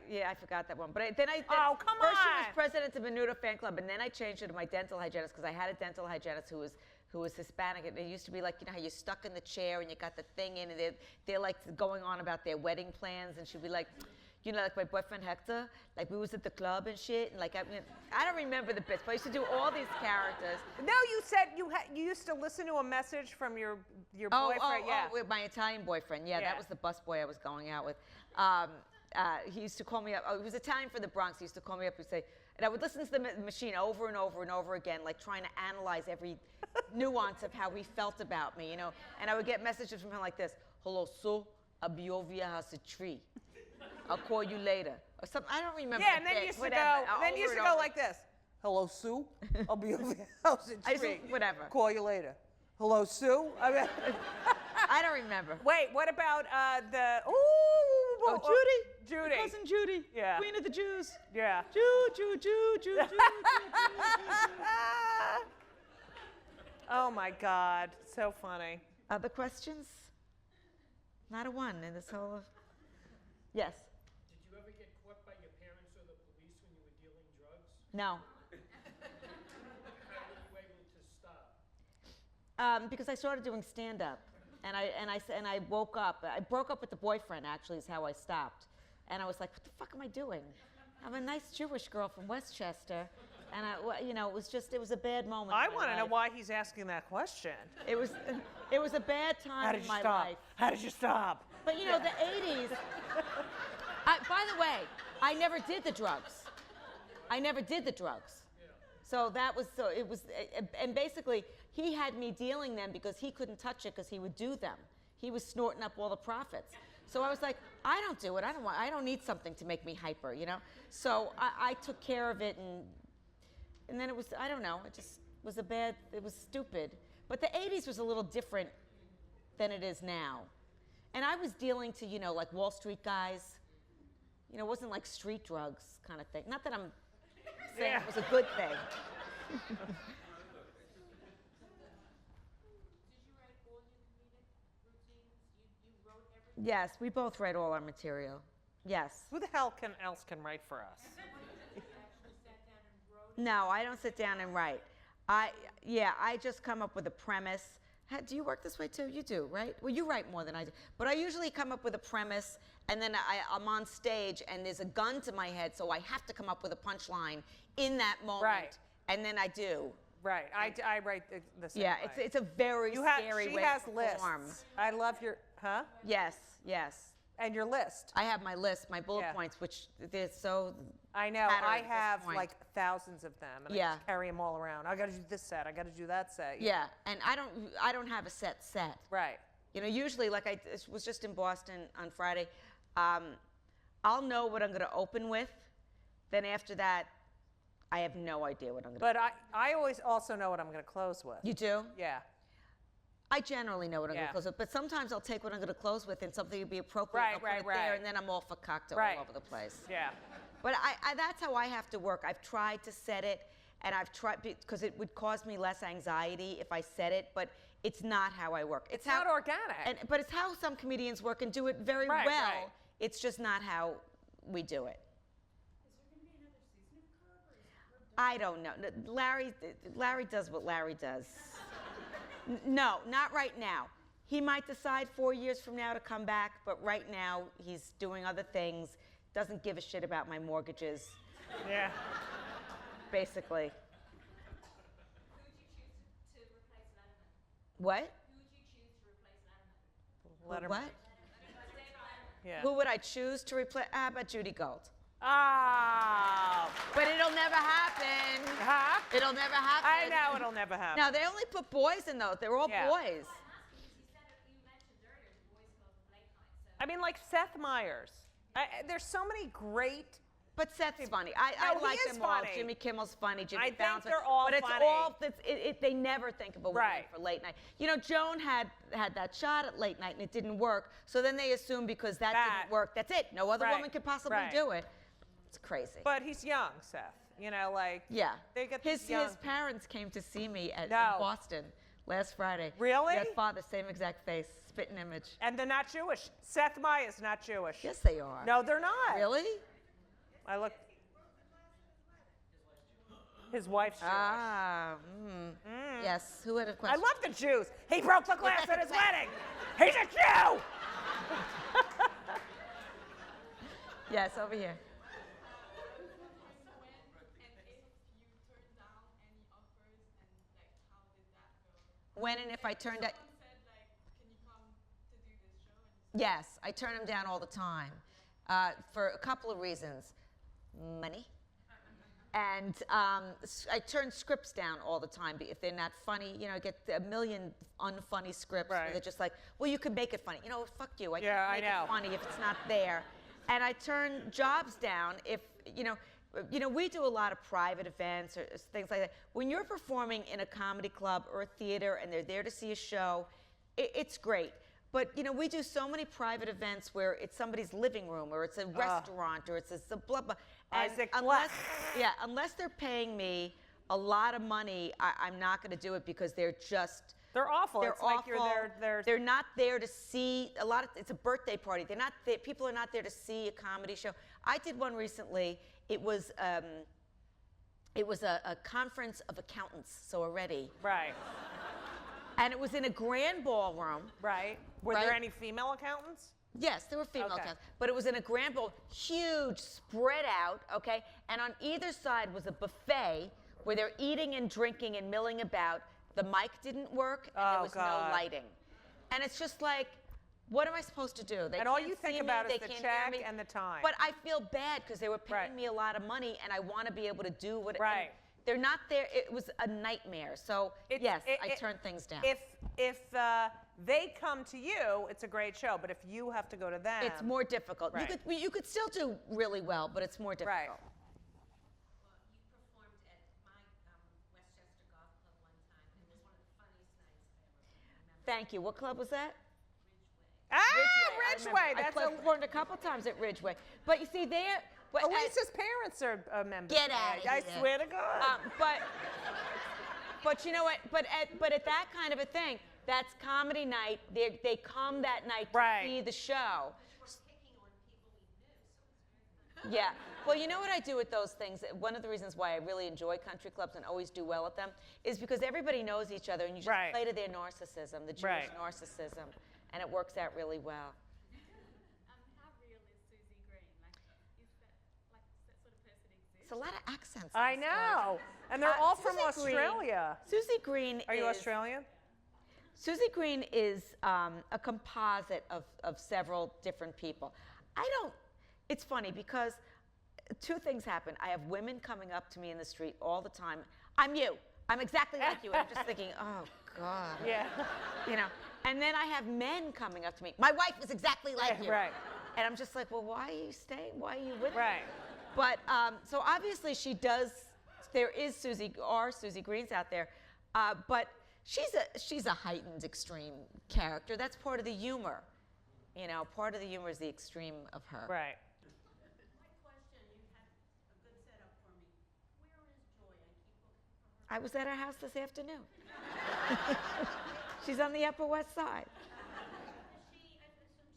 yeah, I forgot that one. But then come first she was on. president of Menudo fan club, and then I changed it to my dental hygienist because I had a dental hygienist who was Hispanic. And it used to be like, you know how you're stuck in the chair and you got the thing in, and they're like going on about their wedding plans, and she'd be like, you know, like my boyfriend Hector, like we was at the club and shit, and like I don't remember the bits, but I used to do all these characters. No, you said you used to listen to a message from your boyfriend. With my Italian boyfriend. Yeah, that was the busboy I was going out with. He used to call me up. Oh, he was Italian from the Bronx. He used to call me up and say, and I would listen to the machine over and over and over again, like trying to analyze every nuance of how he felt about me, you know. And I would get messages from him like this: "Hello, so Abiovia has a tree. I'll call you later." Or something. I don't remember. Yeah, and then you used to go. Then you used to go like this. "Hello, Sue. I'll be over your house at 3. Whatever. Call you later." "Hello, Sue." I mean, I don't remember. Wait, what about the? Judy. My cousin Judy. Yeah. Queen of the Jews. Yeah. Jew. Oh my God, so funny. Other questions? Not a one in this whole. Yes. Did you ever get caught by your parents or the police when you were dealing drugs? No. How were you able to stop? Because I started doing stand-up, and I woke up. I broke up with the boyfriend. Actually, is how I stopped. And I was like, "What the fuck am I doing? I'm a nice Jewish girl from Westchester." And it was a bad moment. I want to know why he's asking that question. It was a bad time How did in you my stop? life. How did you stop? But you know, the 80s. By the way, I never did the drugs. So and basically he had me dealing them because he couldn't touch it because he would do them. He was snorting up all the profits. So I was like, I don't do it. I don't need something to make me hyper, you know? So I took care of it, and then it was, I don't know, it just was it was stupid. But the 80s was a little different than it is now. And I was dealing to, you know, like Wall Street guys. You know, it wasn't like street drugs kind of thing. Not that I'm saying it was a good thing. Yes, we both write all our material. Yes. Who the hell else can write for us? No, I don't sit down and write. I just come up with a premise. Do you work this way too? You do, right? Well, you write more than I do. But I usually come up with a premise, and then I'm on stage, and there's a gun to my head, so I have to come up with a punchline in that moment. Right. And then I do. Right. I write the same Yeah, way. it's a very scary way has to lists. perform. I love your, huh? Yes. And your list. I have my list, my bullet points, which they're so. I know. patterned I at this have point. like thousands of them, and I just carry them all around. I got to do this set. I got to do that set. Yeah, and I don't have a set. Right. You know, usually, like I was just in Boston on Friday, I'll know what I'm going to open with. Then after that, I have no idea what I'm going to. But I always also know what I'm going to close with. You do? Yeah. I generally know what I'm going to close with, but sometimes I'll take what I'm going to close with and something would be appropriate. Right, I'll put right, it there, right. and then I'm all fakakta Right. all over the place. Yeah. But that's how I have to work. I've tried to set it, and I've tried because it would cause me less anxiety if I set it, but it's not how I work. It's not organic. But it's how some comedians work and do it very well. Right. It's just not how we do it. I don't know. Larry does what Larry does. No, not right now. He might decide 4 years from now to come back, but right now he's doing other things, doesn't give a shit about my mortgages, Yeah. basically. What? Letterman. What? Yeah. Who would I choose to replace? How about Judy Gold? Oh. But it'll never happen. Huh? It'll never happen. I know it'll never happen. Now, they only put boys in those. They're all Yeah. boys. I mean, like Seth Meyers. There's so many great. But Seth's funny. I No, he like is them all. funny. Jimmy Kimmel's funny. Jimmy I think Fallon's they're all but it's funny. all they never think of a woman Right. for late night. You know, Joan had that shot at late night and it didn't work. So then they assume because that didn't work, that's it. No other Right. woman could possibly Right. do it. It's crazy. But he's young, Seth. You know, like. Yeah. They get his these young. parents came to see me in No. Boston last Friday. Really? Their father, same exact face, spitting image. And they're not Jewish. Seth Meyers not Jewish. Yes, they are. No, they're not. Really? I look. His wife's Jewish. Yes. Who had a I question? love the Jews. He broke the glass at his wedding. He's a Jew. Yes, over here. When and if I turned out. Yes, I turn them down all the time for a couple of reasons. Money. And I turn scripts down all the time if they're not funny. You know, I get a million unfunny scripts where they're just like, well, you can make it funny. You know, fuck you. I can't make it funny if it's not there. And I turn jobs down if, you know, we do a lot of private events or things like that. When you're performing in a comedy club or a theater and they're there to see a show, it's great. But, you know, we do so many private events where it's somebody's living room or it's a restaurant or it's a blah, blah. And Isaac unless they're paying me a lot of money, I'm not going to do it because they're just... They're awful. They're it's awful. like you're there. They're not there to see it's a birthday party. They're not there, people are not there to see a comedy show. I did one recently. It was a conference of accountants, so already. Right. And it was in a grand ballroom. Right. Were there any female accountants? Yes, there were female accountants, but it was in a grand ball, huge, spread out, okay? And on either side was a buffet where they're eating and drinking and milling about. The mic didn't work, and there was no lighting. And it's just like, what am I supposed to do? They And all can't you think see me, about is they the can't hear check me. and the time. But I feel bad because they were paying me a lot of money, and I want to be able to do what. Right. They're not there. It was a nightmare. So yes, I turned things down. If they come to you, it's a great show. But if you have to go to them, it's more difficult. Right. You could still do really well, but it's more difficult. Right. Thank you. What club was that? Ridgeway. I performed a couple times at Ridgeway. But you see, there. Elisa's parents are members. Get out of here. I swear to God. But you know what? But at that kind of a thing, that's comedy night. They come that night to see the show. Yeah. Well, you know what I do with those things? One of the reasons why I really enjoy country clubs and always do well at them is because everybody knows each other and you just play to their narcissism, the Jewish narcissism, and it works out really well. How real is Susie Green? Is that sort of person exist? It's a lot of accents. I know. And they're all from Susie Green- Australia. Susie Green Are you is... Australian? Susie Green is a composite of several different people. It's funny because two things happen. I have women coming up to me in the street all the time. I'm you. I'm exactly like you. And I'm just thinking, oh, God. Yeah. You know. And then I have men coming up to me. My wife is exactly like you. Right. And I'm just like, well, why are you staying? Why are you with me? Right. But so obviously she does. There is Susie Greens out there, but she's a heightened extreme character. That's part of the humor. You know, part of the humor is the extreme of her. Right. I was at her house this afternoon. She's on the Upper West Side.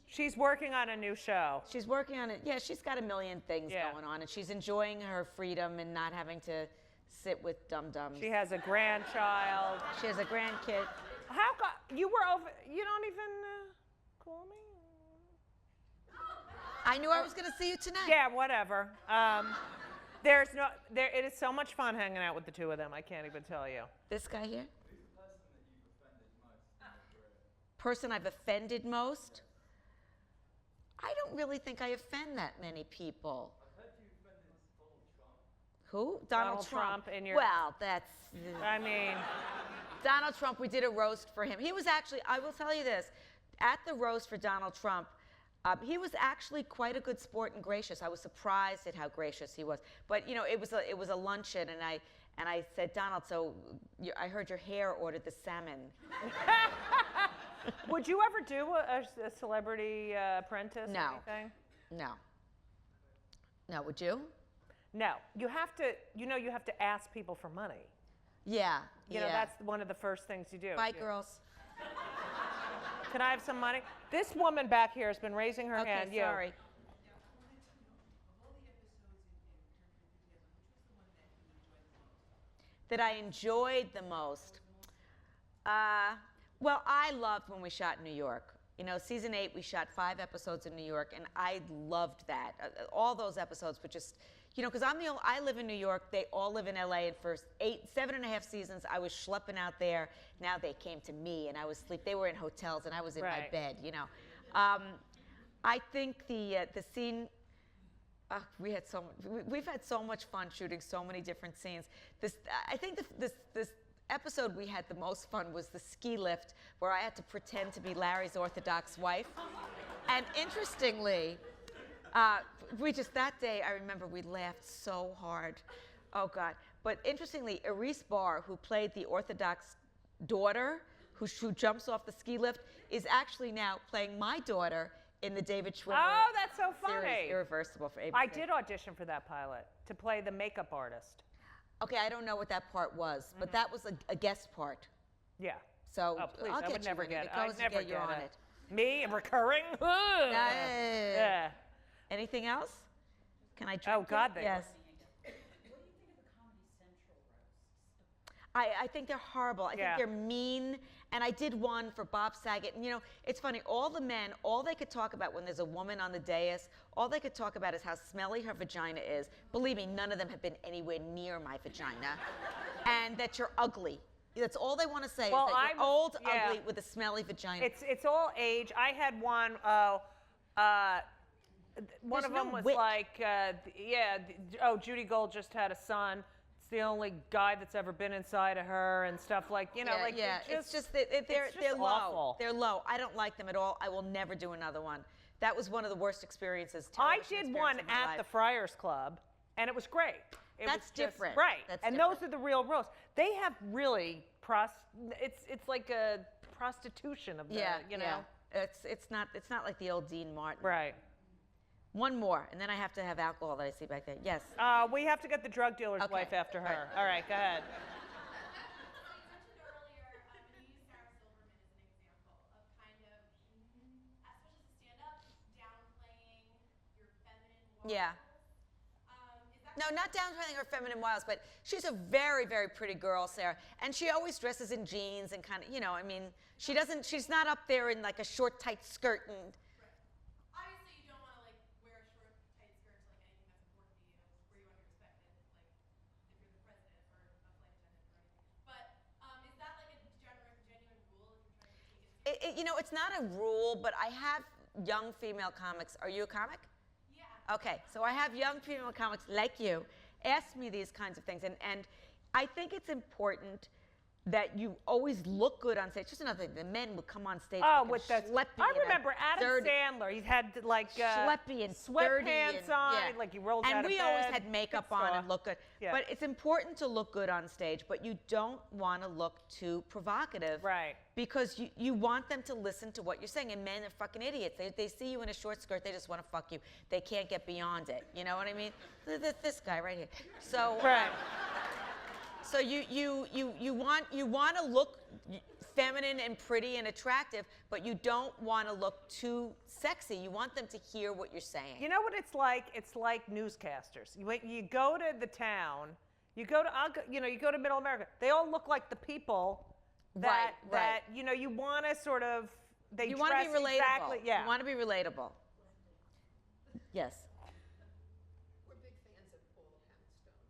She's working on a new show. She's working on it. Yeah, she's got a million things going on, and she's enjoying her freedom and not having to sit with dum-dums. She has a grandchild. She has a grandkid. How you were over? You don't even call me? I knew I was going to see you tonight. Yeah, whatever. It is so much fun hanging out with the two of them. I can't even tell you. This guy here? Person I've offended most? I don't really think I offend that many people. Who? Donald Trump. In your. Well, that's. I mean. Donald Trump, we did a roast for him. He was actually, I will tell you this, at the roast for Donald Trump, he was actually quite a good sport and gracious. I was surprised at how gracious he was. But you know, it was a luncheon, and I said, Donald, so I heard your hair ordered the salmon. Would you ever do a Celebrity Apprentice or anything? No. No, would you? No. You have to ask people for money. Yeah. You know, that's one of the first things you do. Bye, girls. Can I have some money? This woman back here has been raising her hand. Okay, sorry. That I enjoyed the most. Well, I loved when we shot in New York. You know, season 8, we shot 5 episodes in New York, and I loved that. All those episodes were just, you know, because I live in New York, they all live in LA, and for 7.5 seasons, I was schlepping out there. Now they came to me, and I was they were in hotels, and I was in my bed, you know. I think the scene, we've had so much fun shooting so many different scenes. I think this episode we had the most fun was the ski lift, where I had to pretend to be Larry's Orthodox wife. And interestingly, that day, I remember we laughed so hard. Oh, God. But interestingly, Iris Barr, who played the Orthodox daughter, who jumps off the ski lift, is actually now playing my daughter in the David Schwimmer Oh, that's so funny. series, Irreversible for ABC. I did audition for that pilot to play the makeup artist. Okay, I don't know what that part was, but that was a guest part. Yeah. So Oh, please, I'll I get would you never in it. get It it. I'd goes to never get you get on it. it. Me, recurring? Yeah. Anything else? Can I drink Oh, God, it? Yes. I think they're horrible. I think they're mean. And I did one for Bob Saget. And you know, it's funny, all the men, all they could talk about when there's a woman on the dais, all they could talk about is how smelly her vagina is. Believe me, none of them have been anywhere near my vagina. And that you're ugly. That's all they want to say, is that you're old, ugly, with a smelly vagina. It's all age. I had one, one of them was like, Judy Gold just had a son. It's the only guy that's ever been inside of her and stuff like, you know, it's just that they're low. awful. They're low. I don't like them at all. I will never do another one. That was one of the worst experiences. I did one at the Friars Club, and it was great. That's different. Right. That's and different. those are the real roasts. They have really it's like a prostitution of the, you know. It's not like the old Dean Martin. Right. One more, and then I have to have alcohol that I see back there. Yes. We have to get the drug dealer's wife after her. All right, go ahead. Yeah. No, not downplaying her feminine wiles, but she's a very, very pretty girl, Sarah. And she always dresses in jeans and kind of, you know, I mean, she's not up there in like a short, tight skirt and. Obviously, you don't want to like wear a short, tight skirt to like anything that's important to you, where you want to be respected, like if you're the president or a flight attendant or anything. But is that like a genuine rule if you're trying to take it? You know, it's not a rule, but I have young female comics. Are you a comic? Okay, so I have young female comics like you ask me these kinds of things, and I think it's important that you always look good on stage. Just another thing, the men would come on stage with the schleppy. I remember Adam Sandler. He had like schleppy and sweatpants on, like he rolled out of bed. And we always had makeup on and look good. Yeah. But it's important to look good on stage, but you don't want to look too provocative. Right. Because you want them to listen to what you're saying, and men are fucking idiots. They see you in a short skirt, they just want to fuck you. They can't get beyond it. You know what I mean? This guy right here. So. Right. So you want to look feminine and pretty and attractive, but you don't want to look too sexy. You want them to hear what you're saying. You know what it's like? It's like newscasters. You go to the town, you go to Middle America. They all look like the people that Right, that you know you want to sort of they You want dress to be relatable. exactly yeah. You want to be relatable. Yes. We're big fans of Paula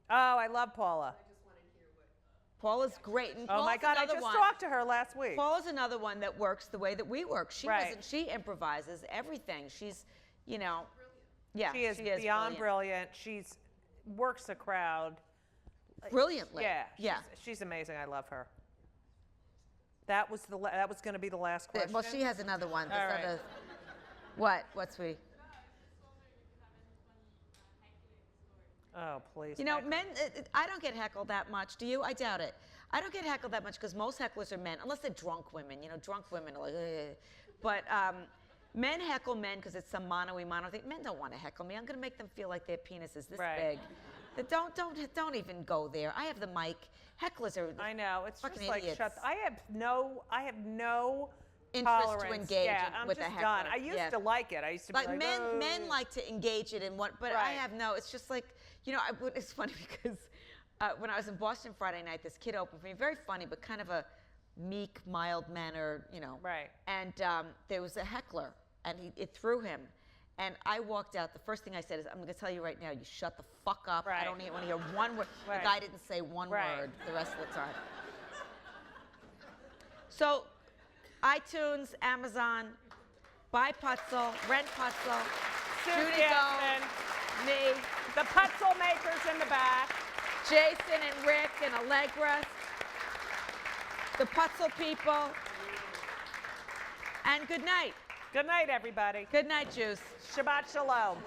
Poundstone. Oh, I love Paula. I just want to hear what. Paula's great. And Oh my Paula's God, I another just one. talked to her last week. Paula's another one that works the way that we work. She Right. doesn't. She improvises everything. She's, you know, yeah, She is beyond brilliant. She's works a crowd. Brilliantly. Yeah. Yeah. She's amazing. I love her. That was going to be the last question. Well, she has another one. All right. What? What's we? Oh, please. You know, Michael. men. I don't get heckled that much. Do you? I doubt it. I don't get heckled that much because most hecklers are men, unless they're drunk women. You know, drunk women are like, ugh. But men heckle men because it's some mono thing. Men don't want to heckle me. I'm going to make them feel like their penis is this Right. big. Don't even go there. I have the mic. Hecklers are. I know. It's fucking just like idiots. shut. I have no Interest tolerance. to engage yeah, in- I'm with a just heckler. done. I used to like it. I used to Like be like men, "Oh." men like to engage it in what, but I Right. have no. It's just like, you know, it's funny because when I was in Boston Friday night, this kid opened for me, very funny, but kind of a meek, mild manner, you know. Right. And there was a heckler, and it threw him. And I walked out. The first thing I said is, I'm going to tell you right now, you shut the fuck up. Right. I don't want to hear one word. Right. The guy didn't say one Right. word the rest of the time. So, iTunes, Amazon, buy Putzel, rent Putzel, Susie Judy Gold, Essman, me, the Putzel makers in the back. Jason and Rick and Allegra, the Putzel people, and good night. Good night, everybody. Good night, Juice. Shabbat shalom.